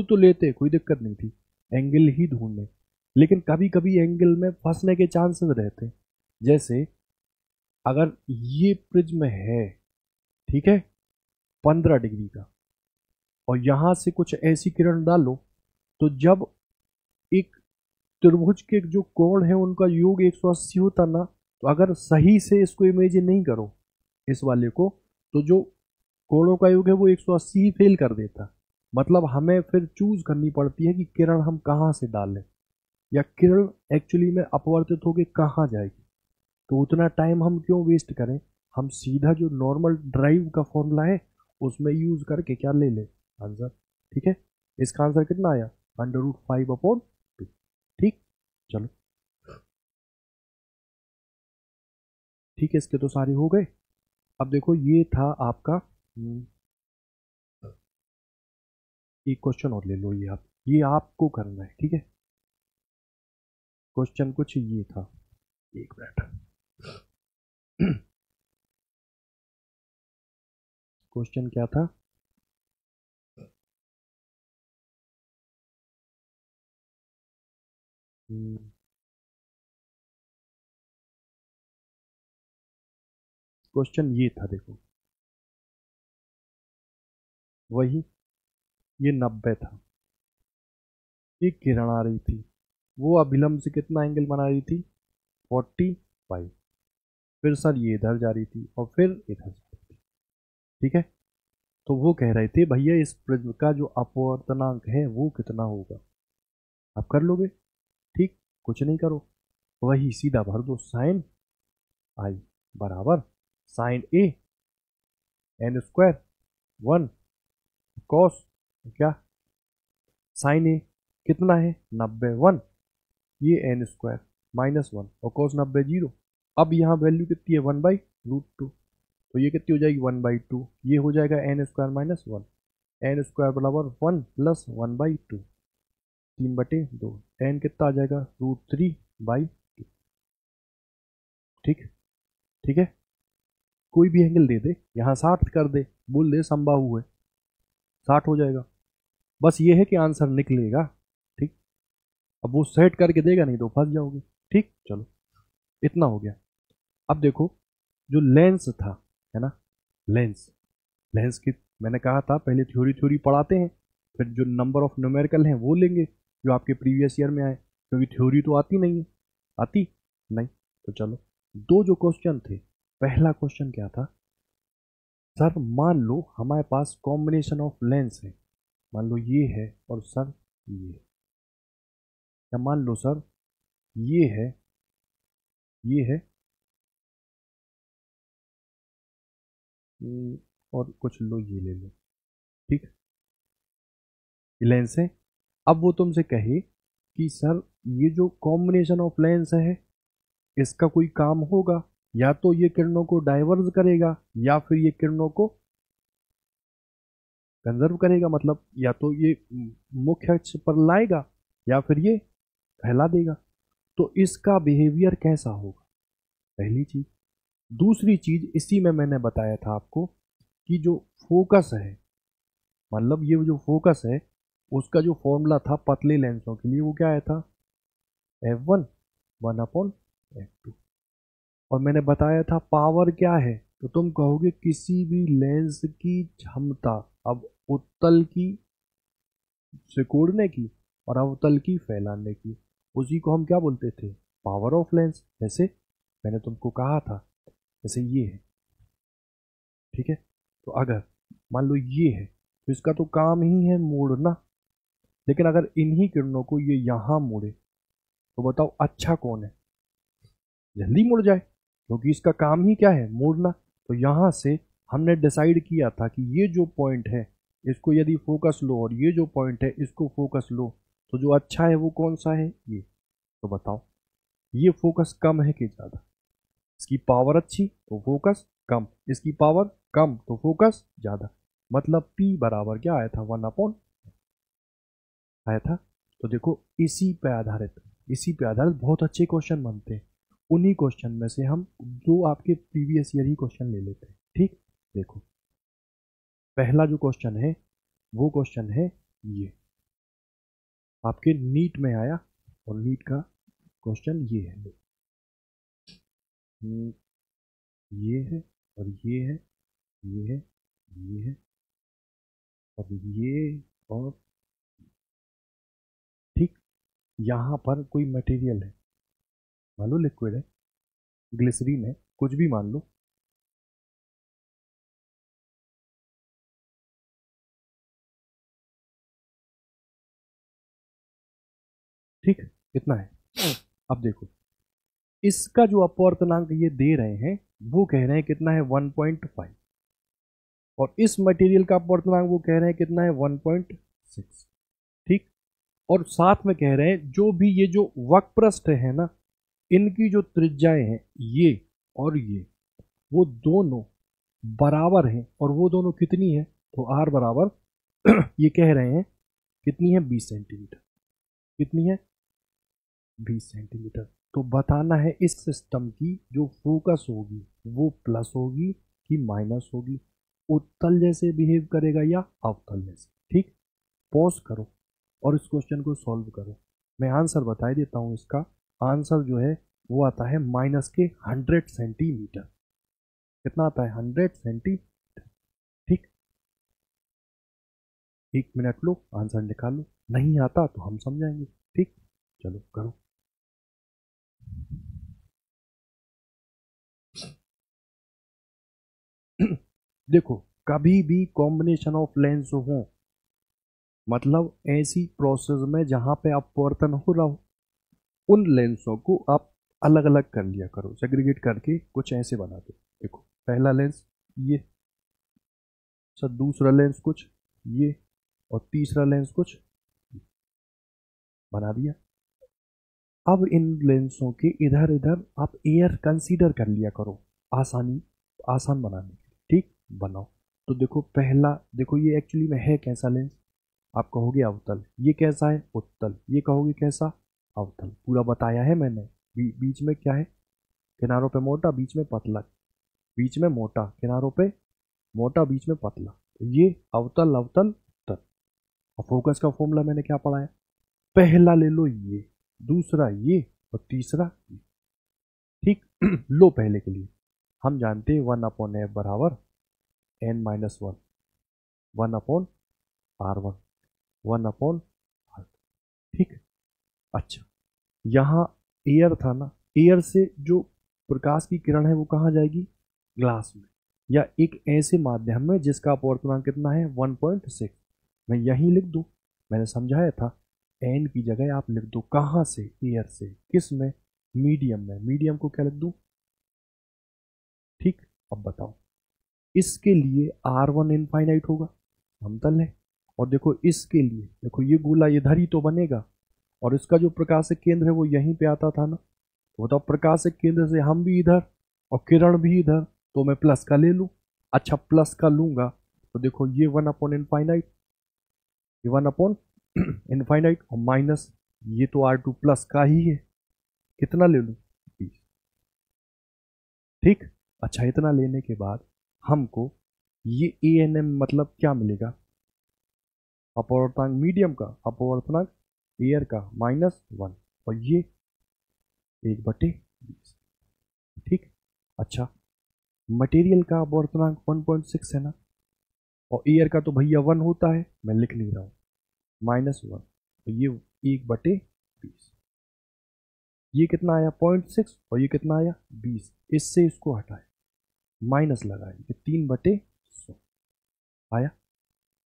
तो लेते, कोई दिक्कत नहीं थी, एंगल ही ढूंढने, लेकिन कभी कभी एंगल में फंसने के चांसेस रहते हैं। जैसे अगर ये प्रिज्म है, ठीक है, 15 डिग्री का, और यहां से कुछ ऐसी किरण डालो, तो जब एक त्रिभुज के जो कोण है उनका योग 180 होता ना, तो अगर सही से इसको इमेजिन नहीं करो इस वाले को, तो जो कोणों का योग है वो 180 ही फेल कर देता। मतलब हमें फिर चूज करनी पड़ती है कि किरण हम कहाँ से डालें, या किरण एक्चुअली में अपवर्तित होकर कहाँ जाएगी। तो उतना टाइम हम क्यों वेस्ट करें, हम सीधा जो नॉर्मल ड्राइव का फॉर्मूला है उसमें यूज करके क्या ले ले आंसर, ठीक है। इसका आंसर कितना आया, अंडर रूट 5/2, ठीक। चलो ठीक है, इसके तो सारे हो गए। अब देखो ये था आपका एक क्वेश्चन और ले लो, ये आप, ये आपको करना है, ठीक है। क्वेश्चन कुछ ये था, एक मिनट। क्वेश्चन क्या था, क्वेश्चन ये था, देखो वही, ये 90 था, एक किरण आ रही थी, वो अभिलंब से कितना एंगल बना रही थी, 45। फिर सर ये इधर जा रही थी और फिर इधर जा रही थी, ठीक है। तो वो कह रहे थे भैया इस प्रिज्म का जो अपवर्तनांक है वो कितना होगा, आप कर लोगे, ठीक, कुछ नहीं करो, वही सीधा भर दो, साइन आई बराबर sign A N square 1 cos, क्या, साइन ए कितना है, 90 1, ये एन स्क्वायर माइनस 1, और कॉस 90 0। अब यहाँ वैल्यू कितनी है, 1/√2, तो ये कितनी हो जाएगी, 1/2, ये हो जाएगा n square minus 1, n square बराबर 1 प्लस 1/2, 3/2, एन कितना आ जाएगा, √3/2, ठीक, ठीक है। कोई भी एंगल दे दे, यहाँ 60 कर दे, बोल दे संबाहु है, 60 हो जाएगा। बस ये है कि आंसर निकलेगा, ठीक। अब वो सेट करके देगा, नहीं तो फंस जाओगे। ठीक, चलो इतना हो गया। अब देखो जो लेंस था, है ना, लेंस, लेंस की मैंने कहा था पहले थ्योरी थ्योरी पढ़ाते हैं, फिर जो नंबर ऑफ न्यूमेरिकल हैं वो लेंगे जो आपके प्रीवियस ईयर में आए, क्योंकि थ्योरी तो आती नहीं है, आती नहीं। तो चलो दो जो क्वेश्चन थे, पहला क्वेश्चन क्या था, सर मान लो हमारे पास कॉम्बिनेशन ऑफ लेंस है, मान लो ये है और सर ये है, या मान लो सर ये है, ये है, और कुछ लो ये ले लो, ठीक, लेंस है। अब वो तुमसे कहे कि सर ये जो कॉम्बिनेशन ऑफ लेंस है इसका कोई काम होगा, या तो ये किरणों को डाइवर्ज करेगा या फिर ये किरणों को कंजर्व करेगा, मतलब या तो ये मुख्य अक्ष पर लाएगा या फिर ये फैला देगा। तो इसका बिहेवियर कैसा होगा, पहली चीज। दूसरी चीज इसी में मैंने बताया था आपको कि जो फोकस है, मतलब ये जो फोकस है उसका जो फॉर्मूला था पतले लेंसों के लिए वो क्या आया था, F1 1/F2। और मैंने बताया था पावर क्या है, तो तुम कहोगे किसी भी लेंस की क्षमता, अब उत्तल की सिकोड़ने की और अवतल की फैलाने की, उसी को हम क्या बोलते थे, पावर ऑफ लेंस। जैसे मैंने तुमको कहा था, जैसे ये है, ठीक है, तो अगर मान लो ये है तो इसका तो काम ही है मोड़ना, लेकिन अगर इन्हीं किरणों को ये यहाँ मोड़े तो बताओ अच्छा कौन है, जल्दी मुड़ जाए, क्योंकि इसका काम ही क्या है, मोड़ना। तो यहाँ से हमने डिसाइड किया था कि ये जो पॉइंट है इसको यदि फोकस लो और ये जो पॉइंट है इसको फोकस लो, तो जो अच्छा है वो कौन सा है, ये। तो बताओ ये फोकस कम है कि ज़्यादा, इसकी पावर अच्छी तो फोकस कम, इसकी पावर कम तो फोकस ज़्यादा, मतलब P बराबर क्या आया था, 1/, आया था। तो देखो इसी पे आधारित बहुत अच्छे क्वेश्चन बनते हैं, उन्हीं क्वेश्चन में से हम दो आपके प्रीवियस ईयर ही क्वेश्चन ले लेते हैं। ठीक, देखो पहला जो क्वेश्चन है वो क्वेश्चन है ये, आपके नीट में आया, और नीट का क्वेश्चन ये है, हम्म, ये है और ये है, ये है, ये है और ये, और ठीक, यहाँ पर कोई मटेरियल है, मान लो लिक्विड है, ग्लिसरीन है, कुछ भी मान लो, ठीक, इतना है। अब देखो इसका जो अपवर्तनांक ये दे रहे हैं वो कह रहे हैं कितना है, 1.5, और इस मटेरियल का अपवर्तनांक वो कह रहे हैं कितना है, 1.6, ठीक। और साथ में कह रहे हैं जो भी ये जो वक्रपृष्ठ है ना, इनकी जो त्रिज्याएं हैं ये और ये, वो दोनों बराबर हैं, और वो दोनों कितनी है, तो आर बराबर ये कह रहे हैं कितनी है, 20 सेंटीमीटर, कितनी है, 20 सेंटीमीटर। तो बताना है इस सिस्टम की जो फोकस होगी वो प्लस होगी कि माइनस होगी, उत्तल जैसे बिहेव करेगा या अवतल जैसे। ठीक, पॉज करो और इस क्वेश्चन को सॉल्व करो। मैं आंसर बता देता हूँ, इसका आंसर जो है वो आता है माइनस के 100 सेंटीमीटर। कितना आता है, 100 सेंटीमीटर। ठीक, 1 मिनट लो, आंसर निकालो, नहीं आता तो हम समझाएंगे। ठीक, चलो करो। देखो कभी भी कॉम्बिनेशन ऑफ लेंस हो, मतलब ऐसी प्रोसेस में जहां पे अपवर्तन हो रहा हो, उन लेंसों को आप अलग अलग कर लिया करो, सेग्रीगेट करके कुछ ऐसे बना दो। देखो पहला लेंस ये, सर दूसरा लेंस कुछ ये, और तीसरा लेंस कुछ बना दिया। अब इन लेंसों के इधर इधर आप एयर कंसीडर कर लिया करो, आसानी आसान बनाने के लिए। ठीक, बनाओ। तो देखो पहला, देखो ये एक्चुअली में है कैसा लेंस, आप कहोगे अवतल, ये कैसा है, उत्तल, ये कहोगे कैसा, अवतल। पूरा बताया है मैंने। बीच में क्या है, किनारों पे मोटा, बीच में पतला, बीच में मोटा, किनारों पे मोटा, बीच में पतला। तो ये अवतल अवतल उत्तल। और फोकस का फॉर्मूला मैंने क्या पढ़ाया, पहला ले लो ये, दूसरा ये और तीसरा ये। ठीक। लो पहले के लिए हम जानते हैं 1/f बराबर n-1, 1/r1, 1/r। ठीक। अच्छा, यहाँ एयर था ना, एयर से जो प्रकाश की किरण है वो कहाँ जाएगी, ग्लास में, या एक ऐसे माध्यम में जिसका अपवर्तनांक कितना है 1.6। मैं यहीं लिख दूं, मैंने समझाया था एन की जगह आप लिख दो कहाँ से, एयर से, किस में, मीडियम में। मीडियम को क्या लिख दूं। ठीक। अब बताओ, इसके लिए R1 इनफाइनाइट होगा, समतल है, और देखो इसके लिए देखो ये गोला इधर ही तो बनेगा, और इसका जो प्रकाशिक केंद्र है वो यहीं पे आता था ना। तो बताओ प्रकाशिक केंद्र से हम भी इधर और किरण भी इधर, तो मैं प्लस का ले लूं। अच्छा, प्लस का लूंगा तो देखो ये 1/इनफाइनाइट, ये 1/इनफाइनाइट, और माइनस ये तो R2 प्लस का ही है, कितना ले लूं 20। ठीक। अच्छा, इतना लेने के बाद हमको ये ANM मतलब क्या मिलेगा, अपवर्तनांक मीडियम का, अपवर्तनांक एयर का -1, और ये 1/20। ठीक। अच्छा, मटेरियल का अपवर्तनांक 1.6 है ना, और एयर का तो भैया 1 होता है, मैं लिख नहीं रहा हूँ, -1, तो ये 1/20। ये कितना आया 0.6, और ये कितना आया 20। इससे इसको हटाए, माइनस लगाए, ये 3/100 आया।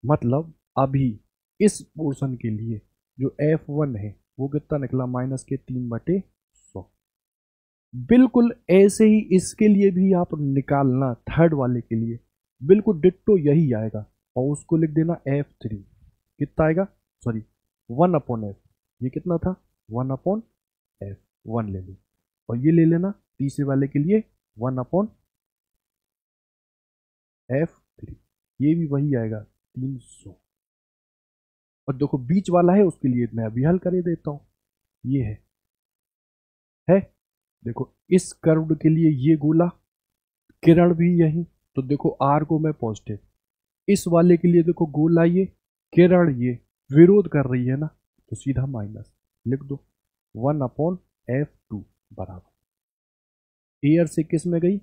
मतलब अभी इस पोर्शन के लिए जो F1 है वो कितना निकला, -3/100। बिल्कुल ऐसे ही इसके लिए भी आप निकालना, थर्ड वाले के लिए बिल्कुल डिट्टो यही आएगा, और उसको लिख देना F3। कितना आएगा, सॉरी 1/f, ये कितना था 1/f1 ले लो, और ये ले लेना तीसरे वाले के लिए 1/f3, ये भी वही आएगा 300। और देखो बीच वाला है उसके लिए मैं अभी हल कर देता हूं, ये है देखो इस कर्व के लिए ये गोला, किरण भी यही, तो देखो आर को मैं पॉजिटिव, इस वाले के लिए देखो गोला ये, किरण ये विरोध कर रही है ना, तो सीधा माइनस लिख दो 1/f2 बराबर एयर से किस में गई,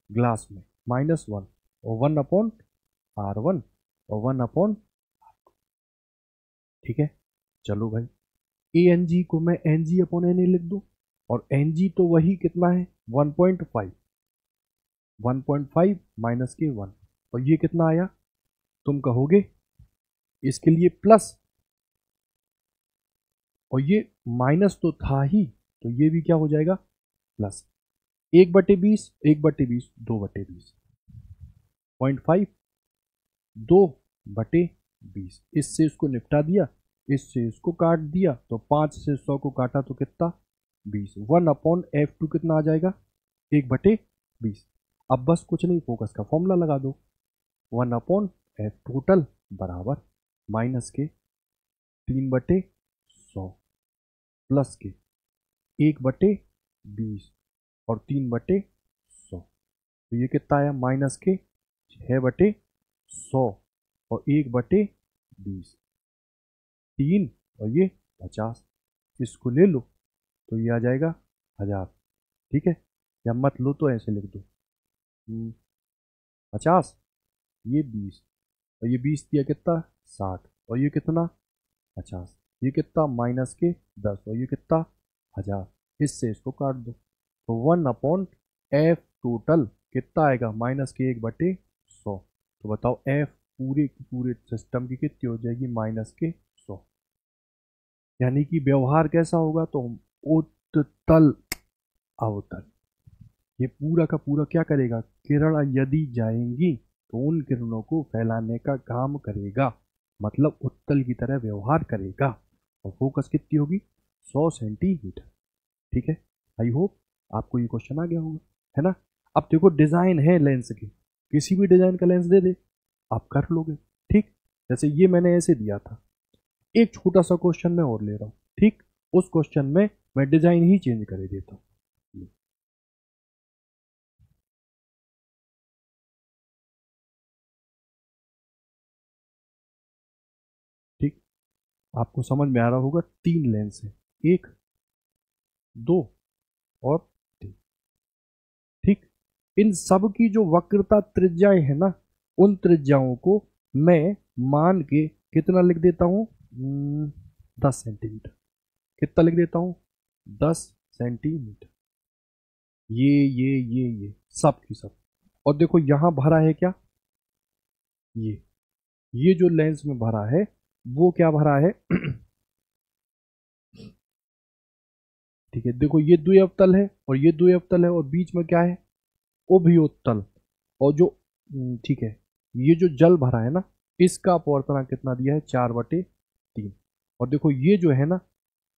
ग्लास में, -1, और 1/r1 और 1/r2। ठीक है। चलो भाई, ANG को मैं NG/NA लिख दूं, और NG तो वही कितना है 1.5, 1.5 - 1, और ये कितना आया, तुम कहोगे इसके लिए प्लस, और ये माइनस तो था ही, तो ये भी क्या हो जाएगा प्लस, 1/20, 1/20, 2/20, 0.5, 2/20, इससे इसको निपटा दिया, इससे इसको काट दिया, तो 5 से 100 को काटा तो कितना 20, 1/f2 कितना आ जाएगा 1/20। अब बस कुछ नहीं, फोकस का फॉर्मूला लगा दो, 1/f टोटल बराबर माइनस के 3/100 प्लस के 1/20 और 3/100, तो ये कितना आया माइनस के 6/100 और 1/20, 3 और ये 50, इसको ले लो तो ये आ जाएगा 1000। ठीक है, या मत लो तो ऐसे लिख दो 50, ये 20, और ये 20 दिया कितना 60, और ये कितना 50, ये कितना माइनस के 10, और ये कितना 1000, इससे इसको काट दो, तो 1/f टोटल कितना आएगा -1/100। तो बताओ f पूरे की पूरे सिस्टम की कितनी हो जाएगी -100। यानी कि व्यवहार कैसा होगा, तो उत्तल अवतल, ये पूरा का पूरा क्या करेगा, किरण यदि जाएंगी तो उन किरणों को फैलाने का काम करेगा, मतलब उत्तल की तरह व्यवहार करेगा, और फोकस कितनी होगी 100 सेंटीमीटर। ठीक है, आई होप आपको ये क्वेश्चन आ गया होगा, है ना। अब देखो डिजाइन है लेंस की, किसी भी डिजाइन का लेंस दे दे आप कर लोगे। ठीक, जैसे ये मैंने ऐसे दिया था, एक छोटा सा क्वेश्चन मैं और ले रहा हूँ, ठीक, उस क्वेश्चन में मैं डिजाइन ही चेंज कर देता हूँ। ठीक, आपको समझ में आ रहा होगा, 3 लेंस है, 1, 2 और 3। ठीक, इन सब की जो वक्रता त्रिज्याएं है ना, उन त्रिज्याओं को मैं मान के कितना लिख देता हूं, 10 सेंटीमीटर। कितना लिख देता हूं, 10 सेंटीमीटर। ये सब की सब। और देखो यहां भरा है क्या, ये ये जो लेंस में भरा है वो क्या भरा है ठीक है, देखो ये द्विअवतल है और ये द्विअवतल है, और बीच में क्या है, उभयोत्तल। और जो ठीक है, ये जो जल भरा है ना, इसका अपवर्तनांक कितना दिया है, 4/3। और देखो ये जो है ना,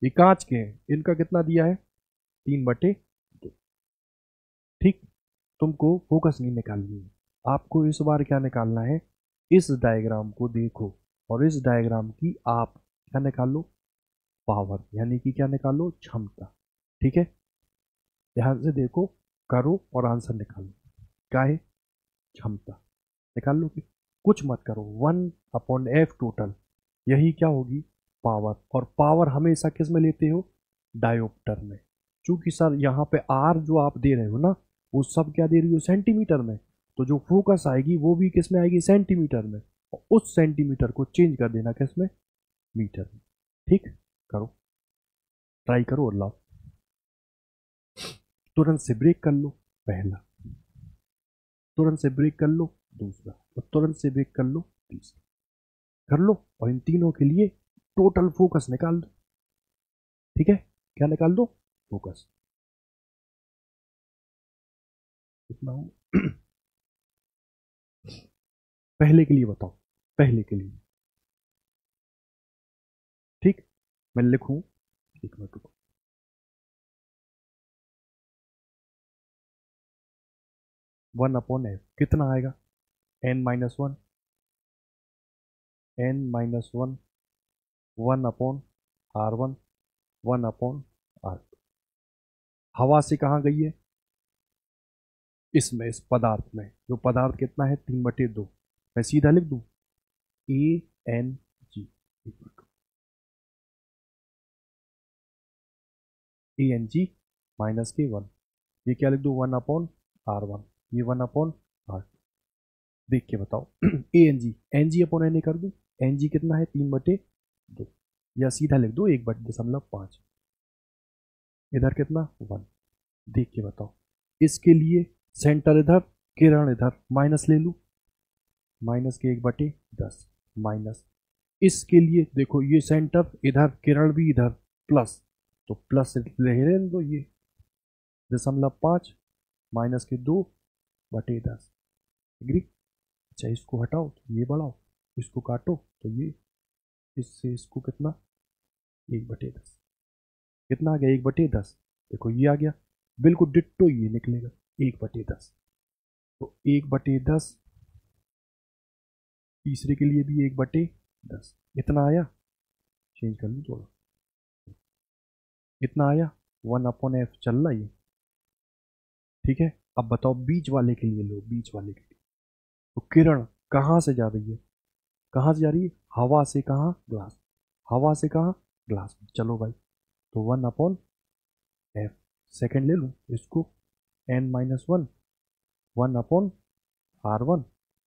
ये कांच के हैं, इनका कितना दिया है, 3/2। ठीक, तुमको फोकस नहीं निकालनी है, आपको इस बार क्या निकालना है, इस डायग्राम को देखो और इस डायग्राम की आप क्या निकालो, पावर, यानी कि क्या निकालो, क्षमता। ठीक है, ध्यान से देखो, करो और आंसर निकालो। क्या है, क्षमता। निकाल लो कि कुछ मत करो, 1/f टोटल, यही क्या होगी, पावर। और पावर हमेशा किस में लेते हो, डायोप्टर में। चूंकि सर यहाँ पे आर जो आप दे रहे हो ना, वो सब क्या दे रही हो, सेंटीमीटर में, तो जो फोकस आएगी वो भी किस में आएगी, सेंटीमीटर में। और उस सेंटीमीटर को चेंज कर देना किस में, मीटर में। ठीक, करो, ट्राई करो और लाओ। तुरंत से ब्रेक कर लो, पहला, तुरंत से ब्रेक कर लो दूसरा, और तुरंत से ब्रेक कर लो तीसरा। कर लो, और इन तीनों के लिए टोटल फोकस निकाल दो। ठीक है, क्या निकाल दो, फोकस कितना हो पहले के लिए बताओ, पहले के लिए। ठीक, मैं लिखूं, 1 मिनट रुको। 1/f कितना आएगा, n-1, n-1, 1/r1, 1/r2। हवा से कहाँ गई है, इसमें, इस पदार्थ में, जो पदार्थ कितना है, 3/2। मैं सीधा लिख दूं, ANG, ANG -k1। ये क्या लिख दूं, 1/r1, ये 1/r2। देख के बताओ एन जी कर दूं, एन जी कितना है, 3/2, या सीधा लिख दो 1/5। इधर कितना, 1। देख के बताओ, इसके लिए सेंटर इधर, किरण इधर, माइनस ले लूं, -1/10, माइनस। इसके लिए देखो, ये सेंटर इधर, किरण भी इधर, प्लस, तो प्लस रहने दो, ये 0.5 -2/10। एग्री। अच्छा, इसको हटाओ तो ये बढ़ाओ, इसको काटो तो ये, इससे इसको कितना, 1/10। कितना आ गया, 1/10। देखो ये आ गया, बिल्कुल डिट्टो ये निकलेगा, 1/10। तो 1/10, तीसरे के लिए भी 1/10, इतना आया, चेंज कर लूँ थोड़ा, इतना आया, 1/f चल रहा ये। ठीक है, अब बताओ बीच वाले के लिए लो, बीच वाले के लिए। तो किरण कहाँ से जा रही है, कहाँ से जा रही है, हवा से कहाँ, ग्लास, हवा से कहाँ, ग्लास में। चलो भाई, तो 1/f, सेकेंड ले लूँ इसको, n-1, 1/r1,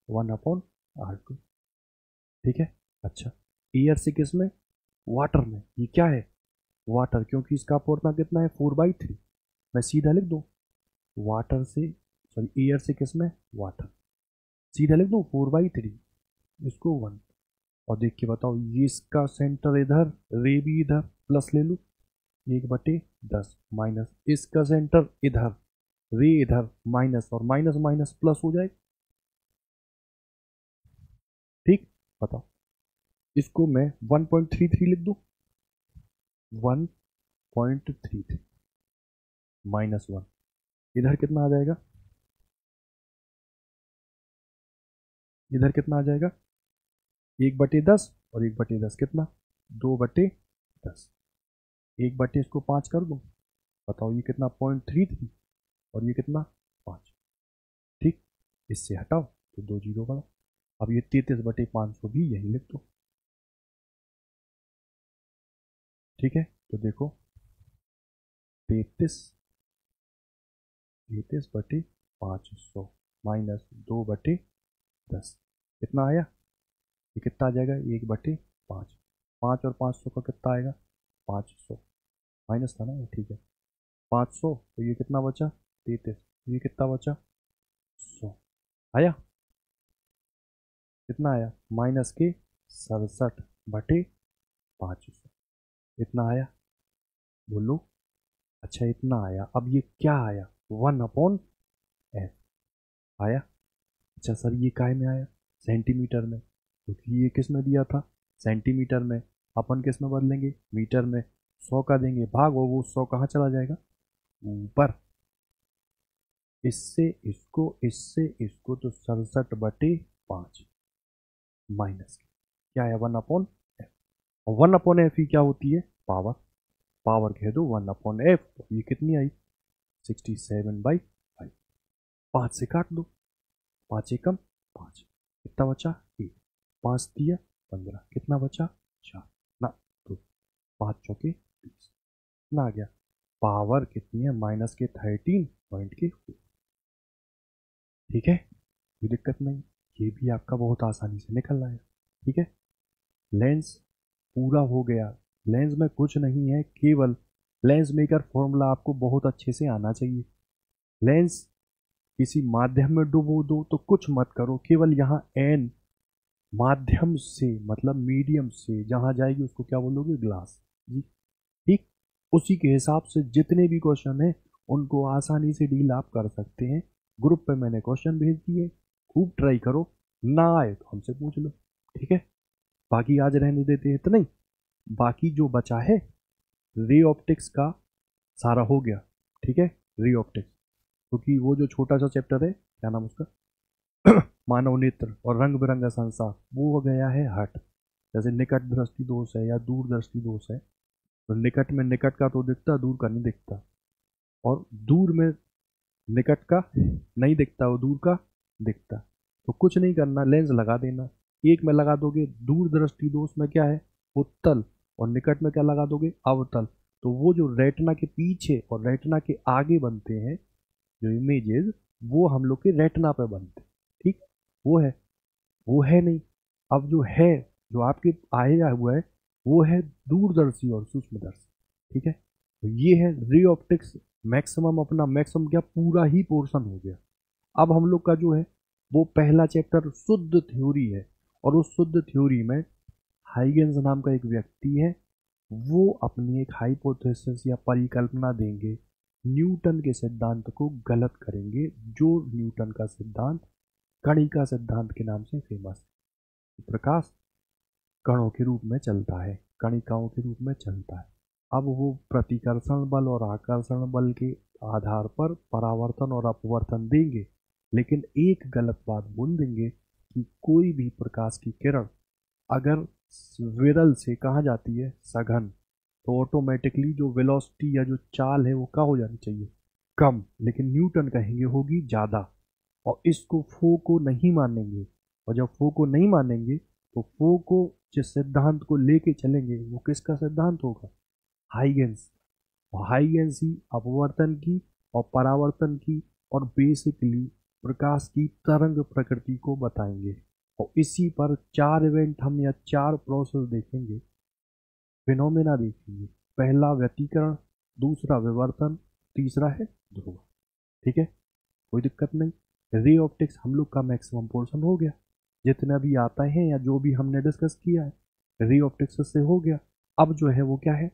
1/r2। ठीक है, अच्छा, एयर से किस में, वाटर में। ये क्या है, वाटर, क्योंकि इसका अपवर्तनांक कितना है, 4/3। मैं सीधा लिख दूँ, वाटर से, सॉरी, एयर से किस में, वाटर, सीधा लिख दूँ 4/3, इसको 1। और देख के बताओ, ये इसका सेंटर इधर, रे भी इधर, प्लस ले लूँ, 1/10, माइनस इसका सेंटर इधर, रे इधर, माइनस, और माइनस माइनस प्लस हो जाए। ठीक, बताओ, इसको मैं 1.33 लिख दूं, 1.33 -1, इधर कितना आ जाएगा, इधर कितना आ जाएगा, 1/10, और 1/10 कितना, 2/10। 1/, इसको 5 कर दूं, बताओ ये कितना, 0.33, और ये कितना, 5। ठीक, इससे हटाओ तो 2 जीरो बड़ा। अब ये 33/500 भी यही लिख दो। ठीक है, तो देखो 33/500 माइनस 2/10 कितना आया? ये कितना आ जाएगा? 1/5। 5 और 500 का कितना आएगा? 500 माइनस था ना ये, ठीक है। 500 तो ये कितना बचा? 33। ये कितना बचा? 100 आया। कितना आया? माइनस के 67/500 इतना आया। बोलो। अच्छा इतना आया। अब ये क्या आया? 1/f आया। अच्छा सर ये काय में आया? सेंटीमीटर में, क्योंकि ये किस में दिया था? सेंटीमीटर में। अपन किस में बदलेंगे? मीटर में। 100 का देंगे भाग और वो 100 कहाँ चला जाएगा? ऊपर। इससे इसको तो 67/5 माइनस क्या आया? 1/f। और 1/f ही क्या होती है? पावर। पावर कह दो 1/f। ये कितनी आई? 67/5। 5 से काट दो, 5 एकम 5, कितना बचा? 1। 5 दिया 15, कितना बचा? 4 ना 2। 5 चौके 20 ना आ गया। पावर कितनी है? माइनस के 13.4। ठीक है, कोई दिक्कत नहीं। ये भी आपका बहुत आसानी से निकल रहा है। ठीक है, लेंस पूरा हो गया। लेंस में कुछ नहीं है, केवल लेंस मेकर फॉर्मूला आपको बहुत अच्छे से आना चाहिए। लेंस किसी माध्यम में डुबो दो तो कुछ मत करो, केवल यहाँ एन माध्यम से मतलब मीडियम से जहां जाएगी उसको क्या बोलोगे? ग्लास जी। ठीक, उसी के हिसाब से जितने भी क्वेश्चन है उनको आसानी से डील आप कर सकते हैं। ग्रुप पे मैंने क्वेश्चन भेज दिए, खूब ट्राई करो, ना आए तो हमसे पूछ लो। ठीक है, बाकी आज रहने देते हैं इतना ही। बाकी जो बचा है रे ऑप्टिक्स का सारा हो गया। ठीक है, रे ऑप्टिक्स, क्योंकि वो जो छोटा सा चैप्टर है, क्या नाम उसका, मानव नेत्र और रंग बिरंगा संसार, वो हो गया है हट। जैसे निकट दृष्टि दोष है या दूर दृष्टि दोष है, तो निकट में निकट का तो दिखता, दूर का नहीं दिखता, और दूर में निकट का नहीं दिखता, वो दूर का दिखता। तो कुछ नहीं करना, लेंस लगा देना। एक में लगा दोगे दूर दृष्टि दोष में क्या है? उत्तल, और निकट में क्या लगा दोगे? अवतल। तो वो जो रेटिना के पीछे और रेटिना के आगे बनते हैं जो इमेजेस, वो हम लोग के रेटिना पे बनते हैं। ठीक, वो है नहीं। अब जो है, जो आपके आया हुआ है, वो है दूरदर्शी और सूक्ष्मदर्शी। ठीक है, तो ये है रे ऑप्टिक्स। मैक्सिमम अपना मैक्सिमम क्या पूरा ही पोर्शन हो गया। अब हम लोग का जो है वो पहला चैप्टर शुद्ध थ्योरी है, और उस शुद्ध थ्योरी में हाइगेंस नाम का एक व्यक्ति है, वो अपनी एक हाइपोथेसिस या परिकल्पना देंगे, न्यूटन के सिद्धांत को गलत करेंगे, जो न्यूटन का सिद्धांत कणिका सिद्धांत के नाम से फेमस है। प्रकाश कणों के रूप में चलता है, कणिकाओं के रूप में चलता है। अब वो प्रतिकर्षण बल और आकर्षण बल के आधार पर परावर्तन और अपवर्तन देंगे, लेकिन एक गलत बात बोल देंगे कि कोई भी प्रकाश की किरण अगर विरल से कहाँ जाती है? सघन, तो ऑटोमेटिकली जो वेलोसिटी या जो चाल है वो क्या हो जानी चाहिए? कम। लेकिन न्यूटन कहेंगे होगी ज़्यादा, और इसको फो को नहीं मानेंगे। और जब फो को नहीं मानेंगे तो फो को जिस सिद्धांत को लेके चलेंगे वो किसका सिद्धांत होगा? हाइगेंस। और हाइगेंस ही अपवर्तन की और परावर्तन की और बेसिकली प्रकाश की तरंग प्रकृति को बताएंगे। और इसी पर 4 इवेंट हम या 4 प्रोसेस देखेंगे, फिनोमेना देखेंगे। पहला व्यतिकरण, दूसरा विवर्तन, तीसरा है ध्रुव। ठीक है, कोई दिक्कत नहीं। रे ऑप्टिक्स हम लोग का मैक्सिमम पोर्शन हो गया, जितना भी आता है या जो भी हमने डिस्कस किया है रे ऑप्टिक्स से हो गया। अब जो है वो क्या है?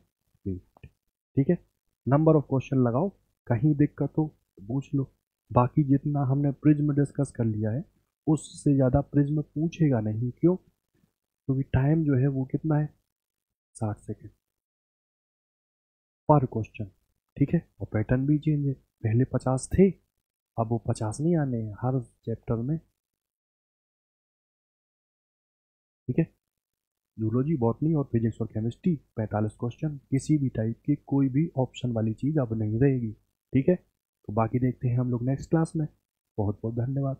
Ray optics. ठीक है, नंबर ऑफ क्वेश्चन लगाओ, कहीं दिक्कत हो तो पूछ लो। बाकी जितना हमने प्रिज्म डिस्कस कर लिया है उससे ज़्यादा प्रिज्म पूछेगा नहीं। क्यों? क्योंकि टाइम जो है वो कितना है? 60 सेकेंड पर क्वेश्चन। ठीक है, और पैटर्न भी चेंज है, पहले 50 थे, अब वो 50 नहीं आने हैं हर चैप्टर में। ठीक है, जूलॉजी, बॉटनी और फिजिक्स और केमिस्ट्री 45 क्वेश्चन, किसी भी टाइप की कोई भी ऑप्शन वाली चीज़ अब नहीं रहेगी। ठीक है, तो बाकी देखते हैं हम लोग नेक्स्ट क्लास में। बहुत बहुत धन्यवाद।